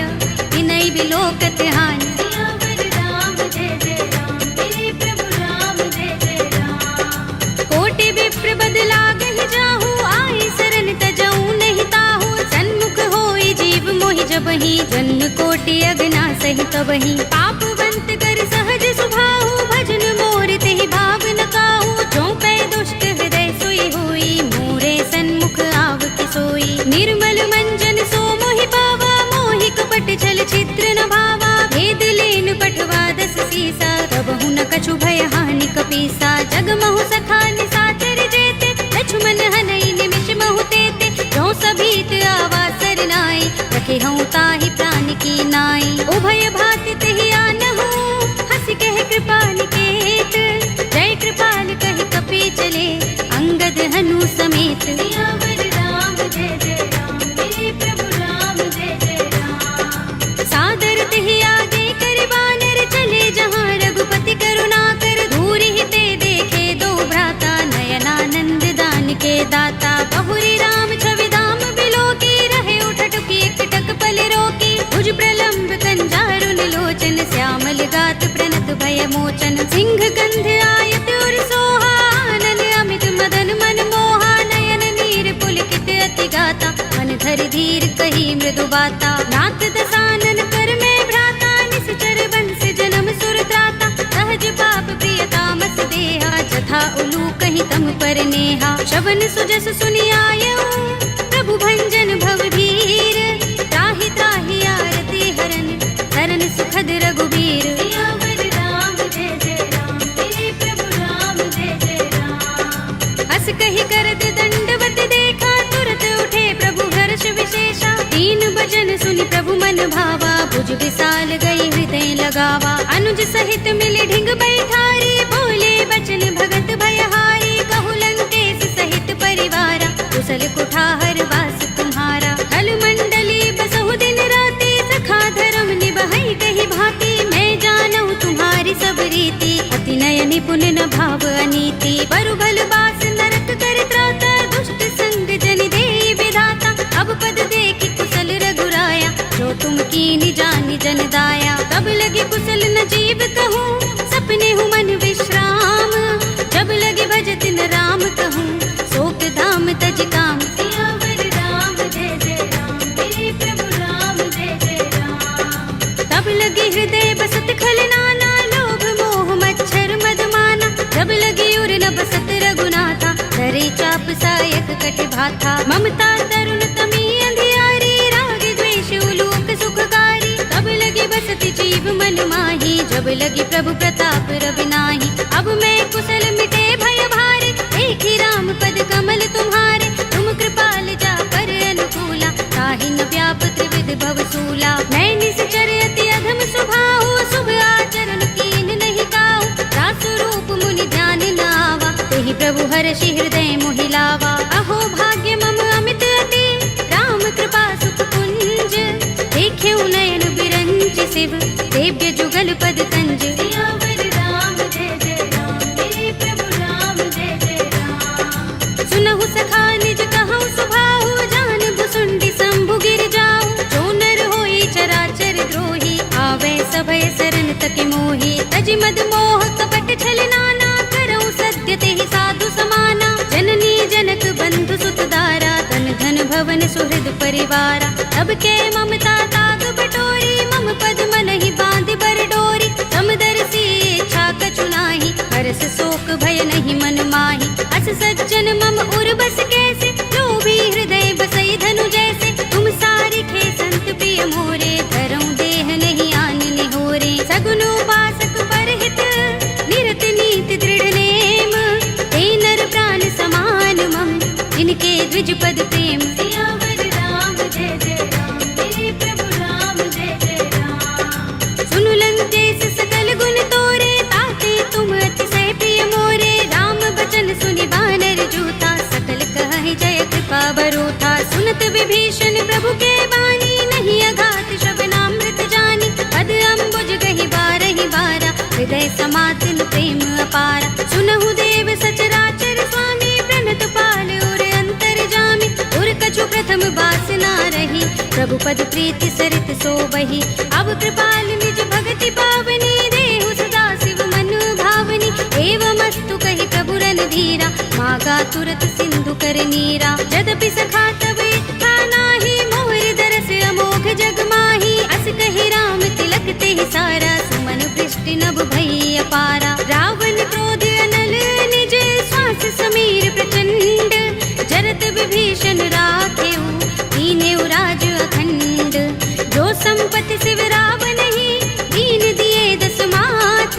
विनय बिलोकत हानि। सियावर राम जय जय राम, मेरे प्रभु राम जय जय राम। कोटि विप्र बदलागहि जाहु, आई शरण तजऊ नहीं ताहु। सन्मुख होई जीव मोहि जबहि, जन्म कोटि अगना सहि तबहि। पापवंत कर सहज सुभाहु, भजन मोर तेहि भाव न काहू। जो पै दुष्ट हृदय सोई होई, मोरे सन्मुख आव कि सोई। निर्मल मंजन सो मोहि पावा, मोहि कपट छल छिद्र न भावा। भेद लेन पठवा दस सीसा, तबहु न कछु भय हानि कपीसा। जग महु सखा निसाचर जेते, लक्ष्मण हनई निमिष महु तेते। जो सभीत आवा सरनाई, रखे हूँ ताहि प्राण की नाई। उभय भाति तेहि आनहु, हंस कह कृपा निकेत। जय कृपाल कहि कपि चले, अंगद हनु समेत। सियावर राम जय जय राम, मेरे प्रभु राम जय जय राम। सादर तेहि आगे कर बानर, चले जहाँ रघुपति करुणा कर। दूर ही ते देखे दो भ्राता, नयनानंद दान के दाता। बहुरी राम छवि धाम बिलो की, रहे उठटुकी एकटक पल रोकी। भुज प्रलंब कंजारुन लोचन, श्यामल गात प्रणत भय मोचन। सिंह कंध आयत उर सोहा, आनन अमित मदन मन मोहा। नयन नीर पुलकित अति गाता, मन धरि धीर कही मृदु बाता। नाथ दसानन कर में भ्राता, निश्चर वंश जन्म सुर त्राता। सहज पाप प्रिय तामस देहा, जथा उलू कहीं तम पर नेहा। श्रवण सुजस सुनि आयऊ, प्रभु भंजन भव धीर। त्राहि त्राहि आरती हरन, शरण सुखद रघुबीर। सियावर राम जय जय राम, मेरे प्रभु राम जय जय राम। हस कहि करत दंडवत देखा, तुरत उठे प्रभु हर्ष विशेषा। दीन बचन सुनि प्रभु मन भावा, भुज विशाल गई हृदय लगावा। अनुज सहित मिले ढिंग बैठारी, बोले बचन भगत भयहारी। कहु लंकेश सहित परिवारा, कुशल कुठार वास तुम्हारा। कल मंडली बसहु दिन राति, सखा धर्म निभहि कहि भांति। मैं जानहु तुम्हारी सब रीति, अति पुण्य न भाव अनीति, बरु भल बास नरक कर त्राता, दुष्ट संग जन दे विधाता। अब पद देखि कुशल रघुराया, जो तुम कीनि जानि जन दाया। तब लगे कुशल न जीव कहूँ, सपने हूँ मन विश्राम। जब लगे भजत न राम कहूँ, शोक धाम तज काम। सियावर राम जय जय राम, मेरे प्रभु राम जय जय राम। तब लगे हृदय बसत खल नाना, लोभ मोह मच्छर मद माना। जब लगे उर न बसत रघुनाथा, धरे चाप सायक कट भाथा। ममता तरुण तमी अंधियारी, राग द्वेष उलूक सुखकारी। तब लगे बसत जीव मन माही, जब लगे प्रभु प्रताप रवि नाही। अब मैं कुशल मिटे भय भारे, एक ही राम पद कमल तुम्हारे। तुम कृपाल जा पर अनुकूला, ताहि न व्याप त्रिविध भव सूला। मैं निश्चर अति अधम स्वभाव, शुभ आचरण कीन नहीं काऊ। दास रूप मुनि ध्यान न आवा, तेहि प्रभु हर्षि हृदय मोहि लावा। अहो भाग्य मम अमित अति, राम कृपा सुख कुंज। देखे नयन बिरंज शिव, देव्य जुगल पद कंज। सियावर राम जय जय राम, मेरे प्रभु राम जय जय राम। सुनहु सखा निज कहूँ सुभाहु, जान भुसुंडी शंभु गिर जाऊ। जो नर होई चराचर द्रोही, आवे सभय सरन तक मोही। तज मद मोह कपट छल नाना, करऊँ सत्य तेहि साधु समाना। जननी जनक बंधु सुत दारा, तन धन भवन सुहृद परिवारा। तब के ममता ताग बटोरी, मम पद मन ही बांध बर डोरी। समदर्शी इच्छा कछु नाही, हरस शोक भय नहीं मन माही। अस सज्जन मम उर बस कैसे, लोभी हृदय बसई धनु जैसे। तुम सारिखे संत प्रिय मोरे, धरऊँ देह नहीं आन निहोरे। सगुन उपासक परहित, निरत नीति दृढ़ नेम। ते नर प्राण समान मम, जिनके द्विज पद प्रेम। सियावर राम जय जय राम, मेरे प्रभु राम जय जय राम। सुनु लंकेश सकल गुण तोरे, ताते तुम अतिशय प्रिय मोरे। राम बचन सुनि बानर जूथा, सकल कहि जय कृपा बरूथा। सुनत विभीषण प्रभु के बानी, नहीं अघात श्रवणामृत जानी। पद अम्बुज गहि बारहि बारा, हृदय समातन प्रेम अपारा। सुनहु देव सचराचर स्वामी, प्रणत पाल उर अंतर जामी। उर कछु प्रथम बासना रही, प्रभु पद प्रीति सरित सोबही। अब कृपाल निज भगति पावनी, देहु सदा शिव मन भावनी। एवमस्तु कहि प्रभु रणधीरा, मागा तुरत सिंधु कर नीरा। यद्यपि सखा तब इच्छा नाही, मोर दरस अमोघ जग माही। अस कहि राम तिलक तेहि सारा, सुमन वृष्टि नभ भई अपारा। रावण क्रोध अनल निज, श्वास समीर प्रचंड। जरत विभीषण राखेऊ, दीनेऊ राज अखंड। जो संपत्ति शिव रावण ही, दीन दिए दस माथ।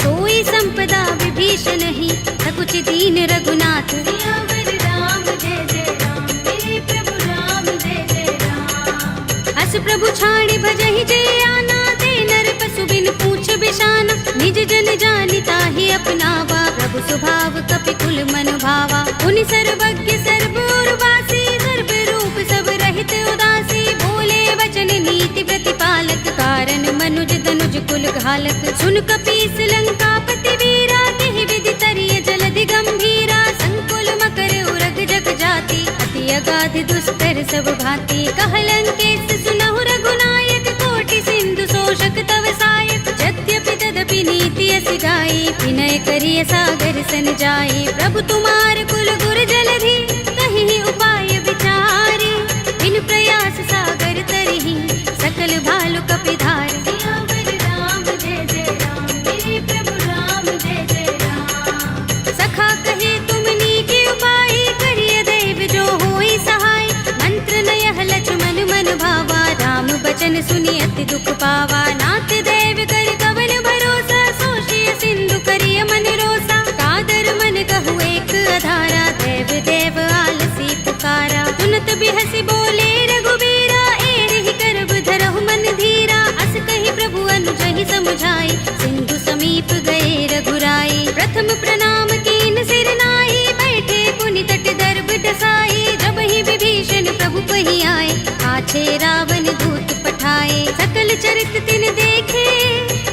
सोई संपदा विभीषण ही, सकुच दीन रघुनाथ। सियावर राम जय जय राम, मेरे प्रभु राम जय जय राम। अस प्रभु छाड़ी भजहि जय आना, ते नर पशु बिन पूछ बिशाना। निज जन जानि ताहि अपनावा, प्रभु स्वभाव कपि कुल मन भावा। उनि सर्वज्ञ सर्व उर्वासी, सर्व रूप सब रहित उदासी। बोले वचन नीति प्रतिपालक, कारण मनुज तनुज कुल घालक। सुन कपीस लंकापति वीरा, तेहि विधि तरिय जलधि गंभीरा। संकुल मकर उरग जग जाति, अति अगाध दुष्कर सब भांति। कहलंकेश सुनहु रघुनायक, कोटि सिंधु शोषक तव सायक। यद्यपि तदपि नीति अस गाई, विनय करिय सागर सन जाई। प्रभु तुम्हार कुल गुर जलधि, कहीं उपाय विचारी। बिन प्रयास सागर तरही, सकल भालु कपिधार। सियावर राम जय जय राम, मेरे प्रभु राम जय जय राम। सखा कहे तुम नीके उपाय, करिय देव जो होई सहाय। मंत्र नयह लक्ष्मण मन भावा, राम बचन सुनि अति दुख पावा। नाथ देव कर कवन भरोसा, सोषिय सिंधु करिय मन रोसा। कादर मन कहु एक अधारा, देव देव आलसी पुकारा। सुनत बिहसि बोले रघुबीरा, एहि करब धरहु मन धीरा। अस कहि प्रभु अनुजहि समुझाई, सिंधु समीप गए रघुराई। प्रथम प्रणाम कीन सिर नाई, बैठे पुनि तट दर्भ डसाई। जब ही विभीषण प्रभु पहि आए, आछे रावण दूत पठाए। सकल चरित तिन देखे,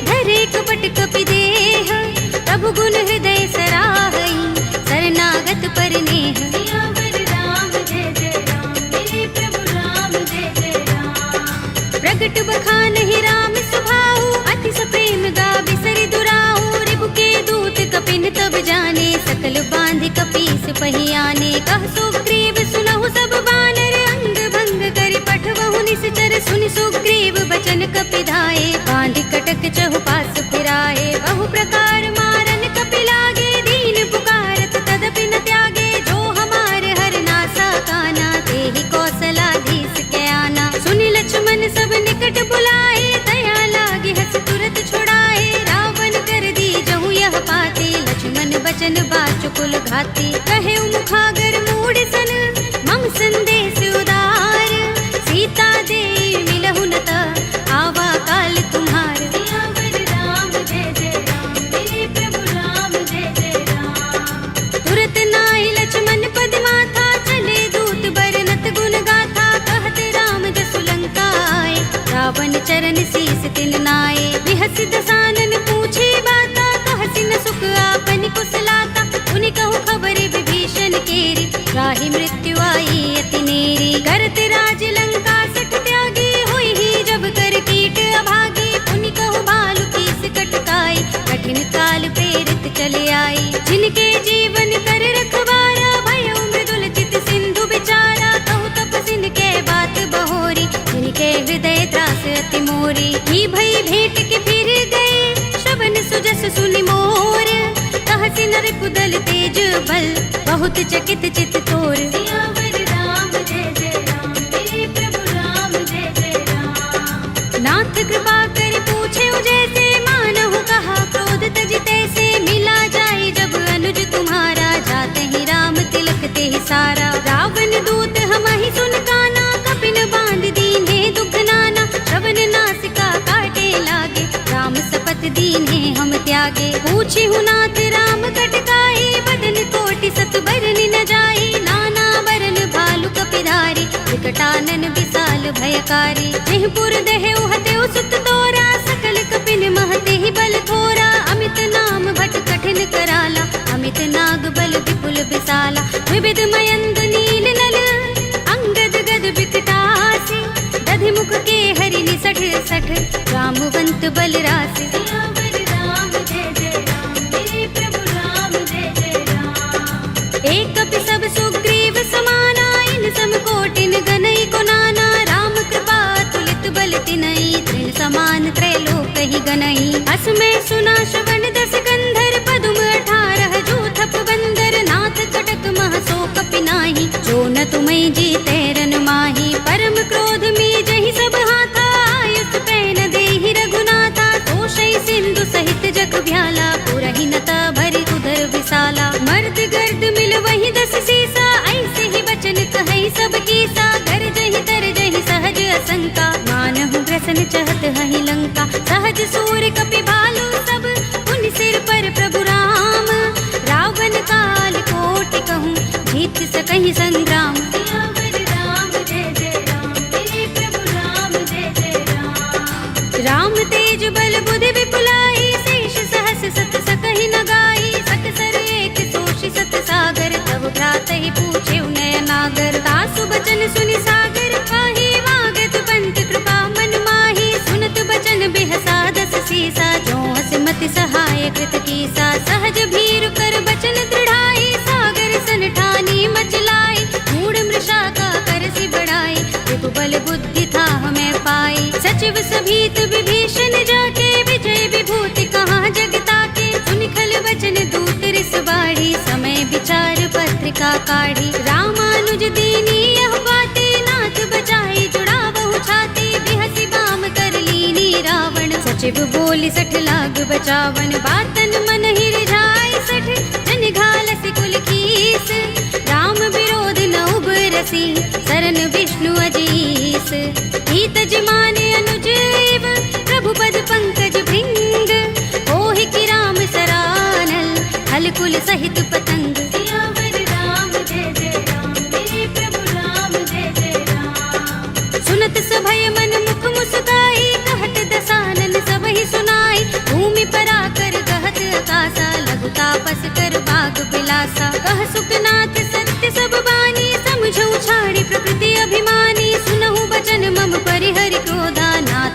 धरे कपट कपि देह। प्रभु गुण प्रगट बखान ही राम सुभाऊ, अति सप्रेम गा बिसरि दुराऊ। रिबु के दूत कपिन तब जाने, सकल बांधि कपीस पहियाने। कह सुग्रीव सुनहु सब बानर, अंग भंग करि पठवहु निश्चर। सुनि सुग्रीव बचन कपि धाये, बांधि कटक चहुपास फिराए। बहु प्रकार मारन कपि लागे, दीन पुकारत तदपि न त्यागे। जो हमार हरनासा काना, तेहि कौशलाधीश के आना। सुनि लक्ष्मण सब निकट बुलाए, दया लागे हस तुरत छुड़ाए। रावण कर दी जहु यह पाते, लक्ष्मण बचन बाचुकुल घाती। कहे मुखागर मूढ़ सन, मम संदेश उदार। सीता दे मिलहु न त, आवा काल तुम्हार। सियावर राम जय जय राम, मेरे प्रभु राम जय जय राम। तुरत नाहि लक्ष्मण पद माथा, चले दूत बरनत गुण गाथा। कहत राम जसु लंका आए, रावण चरण शीस तिन नाए। बिहस दसानन पूछे बाता, कहसि न सुख आपन कुशलाता। उनि कहु खबर विभीषण केरी, राहि मृत्यु आई अति नेरी। करत राज लंका सठ त्यागी, होई ही जब कर कीट अभागी। उनि कहु भालु कीस कटकाई, कठिन काल प्रेरित चले आई। जिनके जीवन कर रखवारा, भयउ मृदुल चित सिंधु विचारा। कहु तपसिन के बात बहोरी, जिनके हृदय त्रास अति मोरी। ही भई भेंट के फिर गए, श्रवण सुजस सुनि मोर। कहसि नर कुदल तेज बल, बहुत चकित चित तोर। सियावर राम जय जय राम, मेरे प्रभु राम जय जय राम। नाथ कृपा कर पूछे जैसे, मानहु कहा क्रोध तज तैसे। मिला जाए जब अनुज तुम्हारा, जाते ही राम तिलक ते ही सारा। रावण दूत हमहि सुन काना, कपिन बांध दीन्हे दुख नाना। श्रवण नासिका काटे लागे, राम सपथ दीन्हे हम त्यागे। पूछी नाथ राम कटकाई, बदन कोटि सत बरनि न जाई। नाना बरन भालु कपिधारी, विकटानन विशाल भयकारी। जेहपुर दहेउ हतेउ सुत तोरा, सकल कपिन महते ही बल थोरा। अमित नाम भट कठिन कराला, अमित नाग बल विपुल विशाला। विविध मयंद नील नल, अंगद गद विकटासी। दधि मुख के हरि निसठ सठ, रामवंत बल रासि। सियावर राम जय जय राम, मेरे प्रभु राम जय जय राम। एक कपि सब सुग्रीव समाना, इन सम कोटिन गनई को नाना। राम कृपा तुलित बल तिनई, तृण समान त्रैलोक ही गनई। अस में सुना श्रवण दस गंधर, पदुम 18 जूथप बंदर। नाथ कटक मह सो कपि नाही, जो न तुम्हें जीते रन माही। परम क्रोध में जहि सब हाथा, आयुष पैन देहि रघुनाथा। तोषै सिंधु सहित जग भ्याला, पुरहि नता भरि उदर विशाला। मर्द गर्द मिल वही 10 सीसा, ऐसे ही बचन कहै सब कीसा। घर जहि तर जहि सहज असंका, मानहु ग्रसन चहत हहि लंका। सहज सूर कपि भालु सब, उन सिर पर प्रभु राम। रावण काल कोटि कहूँ, जीत सकहि संग्राम। सियावर राम जय जय राम, मेरे प्रभु राम जय जय राम। राम तेज बल बुद्धि विपुलाई, शेष सहस सत सकहि न गाई। सकसर एक सोषि सत सागर, तब भ्रातहि पूछे नयनागर। तासु बचन सुनि सागर, काहि मागत पंत कृपा मन माही। सुनत बचन बिहसा 10 सीसा, जो हस मति सहाय कृत कीसा। सहज भीरु कर बचन दृढ़ाई, सागर सन ठानी मचलाई। मूढ़ मृषा का करसि बढ़ाई, रिपु बल बुद्धि था हमें पाई। सचिव सभीत विभीषण जाके, विजय विभूति कहाँ जगता के। सुनि खल बचन दूत रिस बाढ़ी, समय विचार पत्रिका काढ़ी। रामानुज दीनी यह बाते, नाथ बचाई जुड़ावहु छाती। बिहसि बाम कर लीनी रावण, सचिव बोली 60 लाग बचावन। बातन मन ही रिझाई 60, जन घालसि कुल कीस। राम विरोध न उबरसी, सरन विष्णु अजीस। हित जिमाने अनुज एव, प्रभु पद पंकज भृंग। होहि कि राम सरानल, हल कुल सहित पतंग। सियावर राम जय जय राम, मेरे प्रभु राम जय जय राम। सुनत सभय मन मुख मुस्काई, कहत दसानन सबहि सुनाई। भूमि परा कर गहत आकाशा, लघु तापस कर बाग बिलासा। कह सुखनाथ सत्य सब बानी, समझौ छाड़ी प्रकृति अभिमानी। सुनहु बचन मम परिहरि क्रोधा, नाथ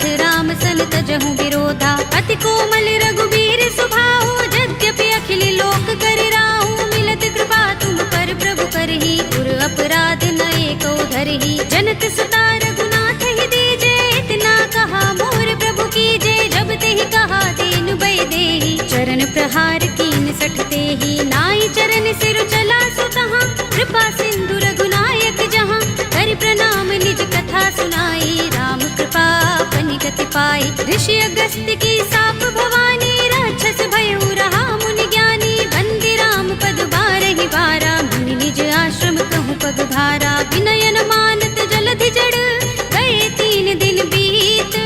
कथा। अति कोमल रघुबीर सुभाऊ, यद्यपि अखिल लोक कर राहु। मिलत कृपा तुम पर प्रभु करही, पुर अपराध नए को धरही। जनत सुता रघुनाथ ही दीजे, इतना कहा मोर प्रभु कीजे। जब ते ही कहा दीन भय देहि, चरण प्रहार कीन सठते ही। नाई चरण सिर चला सुतहाँ, कृपा सिंधु रघुनायक जहाँ। कर प्रणाम निज कथा सुनाई, राम कृपा अपनी गति पाई। ऋषि अगस्त्य की साप भवानी, राक्षस भयउ रहा मुनि ज्ञानी। बंदी राम पद बारहि बारा, मुनि निज आश्रम कहूँ पग भारा। विनयन मानत जलधि जड़, गए 3 दिन बीत।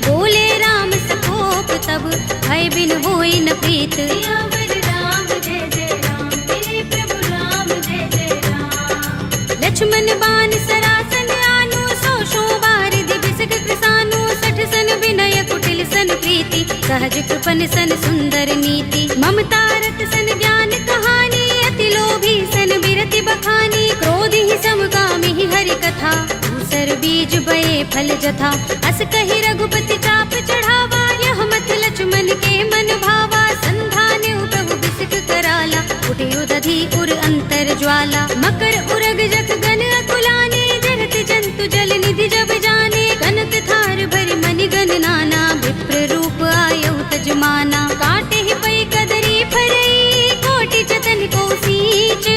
बोले राम सकोप तब, भय बिन होई न प्रीत। सियावर राम जय जय राम, मेरे प्रभु राम जय जय राम। लक्ष्मण बाण सरासन आनु, 100 बारिधि बिसक कृसानु। 60 सन विनय कुटिल सन प्रीति, सहज कृपन सन सुंदर नीति। ममता रत सन ज्ञान कहानी, अति लोभी सन बिरति बखानी। क्रोध ही समकामी ही हरि कथा, दूसर बीज बये फल जथा। अस कहि रघुपति चाप चढ़ावा, यह मत लक्ष्मण के मन भावा। संधान्यु प्रभु बिसक कराला, उठे उदधि उर अंतर ज्वाला। मकर उरग जख गन अकुलाने, जगत जंतु जल निधि जब जाने। कनक थार भरि मनि गण नाना, विप्र रूप आयउ तजमाना। काटे ही पै कदरी फरई, कोटि जतन को सींच।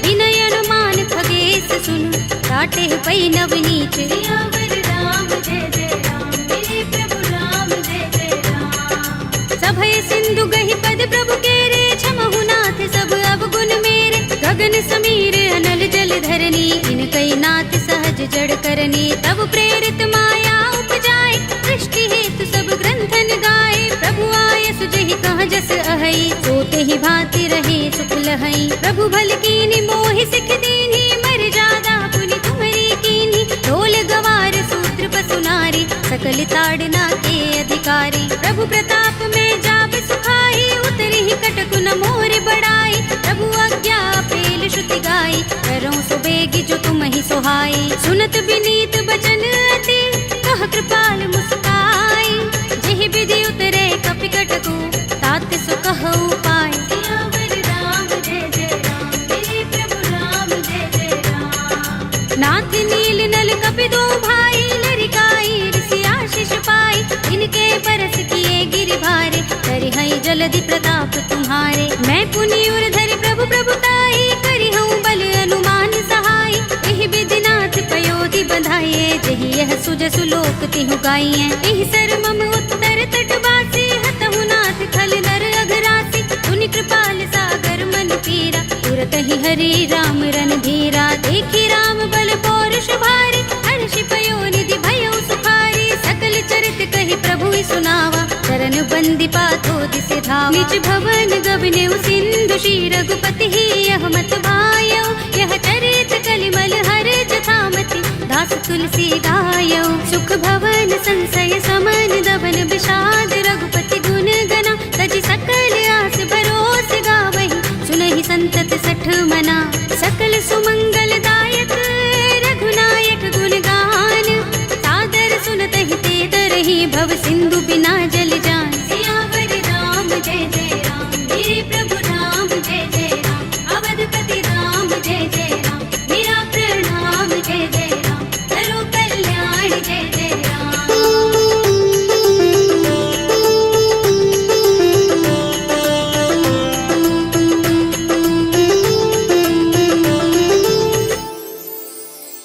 विनय अनुमान खगेश सुन, काटे ही पै नव नीच। सियावर राम जय जय राम, मेरे प्रभु राम जय जय राम। सभय सिंधु गहि पद प्रभु केरे, क्षमहु नाथ सब अवगुण मेरे। गगन समीर अनल जल धरनी, इनकई नाथ सहज जड़ करनी। तब प्रेरित माया उपजाए, सृष्टि हेतु सब ग्रंथन गाए। प्रभु आय सुजहि कह जस अहै, सोते ही भांति रहे सुख लहै। प्रभु भल कीनी मोहि सिख दीन्ही, मर जादा पुनि तुम्हरी कीन्ही। ढोल गवार सूत्र पसु नारी, सकल ताड़ना के अधिकारी। प्रभु प्रताप में जाब सुखाई, उतरी ही कटकु न मोर बड़ाई। प्रभु आज्ञा पेल श्रुति गाई, करऊँ सो बेगी जो तुम ही सोहाई। सुनत विनीत बचन अति, कह कृपाल मुस्काई। जेहि विधि उतरे कपि कटकु, तात सो कहु पाई। सियावर राम जय जय राम, मेरे प्रभु राम जय जय राम। नाथ नील नल कपि दो भाई, लरिकाई ऋषि आशीष पाई। इनके बरस किए गिरि भारे, करिहई जलधि प्रताप तुम्हारे। मैं पुनि उर धरि प्रभु प्रभुताई, करिहऊँ बल अनुमान सहाय। एहि विधि नाथ पयोधि बधाइए, जेहि यह सुजसु लोक तिहु गाइए। एहि सर मम उत्तर तट बासी, हतहु नाथ खल नर अघरासी। पुनि कृपाल सागर मन पीरा, तुरत ही हरि राम रन धीरा। देखी राम बल पौरुष भारी, हर्षि पयो निधि भयउ सुखारी। सकल चरित कहि प्रभु सुनावा, चरण बंदी पाथो दिसि धावा। निज भवन गबनेउ सिंधु, श्री रघुपति ही यह मत भायउ। यह चरित कलिमल हर जथामति, दास तुलसी गायउ। सुख भवन संशय समन, दबन विषाद रघुपति गुण गना। तजि सकल आस भरोस गावहि, सुनहि संतत सठ मना। सकल सुमंगल दायक रघुनायक गुण गान, सादर सुनतहि ते तरहि भव सिंधु बिना जल जान। सियावर राम जय जय राम, मेरे प्रभु राम जय जय राम। अवधपति राम जय जय राम, मेरा प्रणाम जय जय राम। करो कल्याण जय जय राम।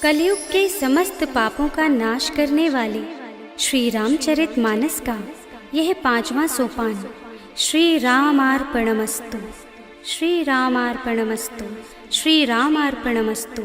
कलयुग के समस्त पापों का नाश करने वाले श्री रामचरितमानस का यह 5वां सोपान श्री रामार्पणमस्तु, श्री रामार्पणमस्तु, श्री रामार्पणमस्तु।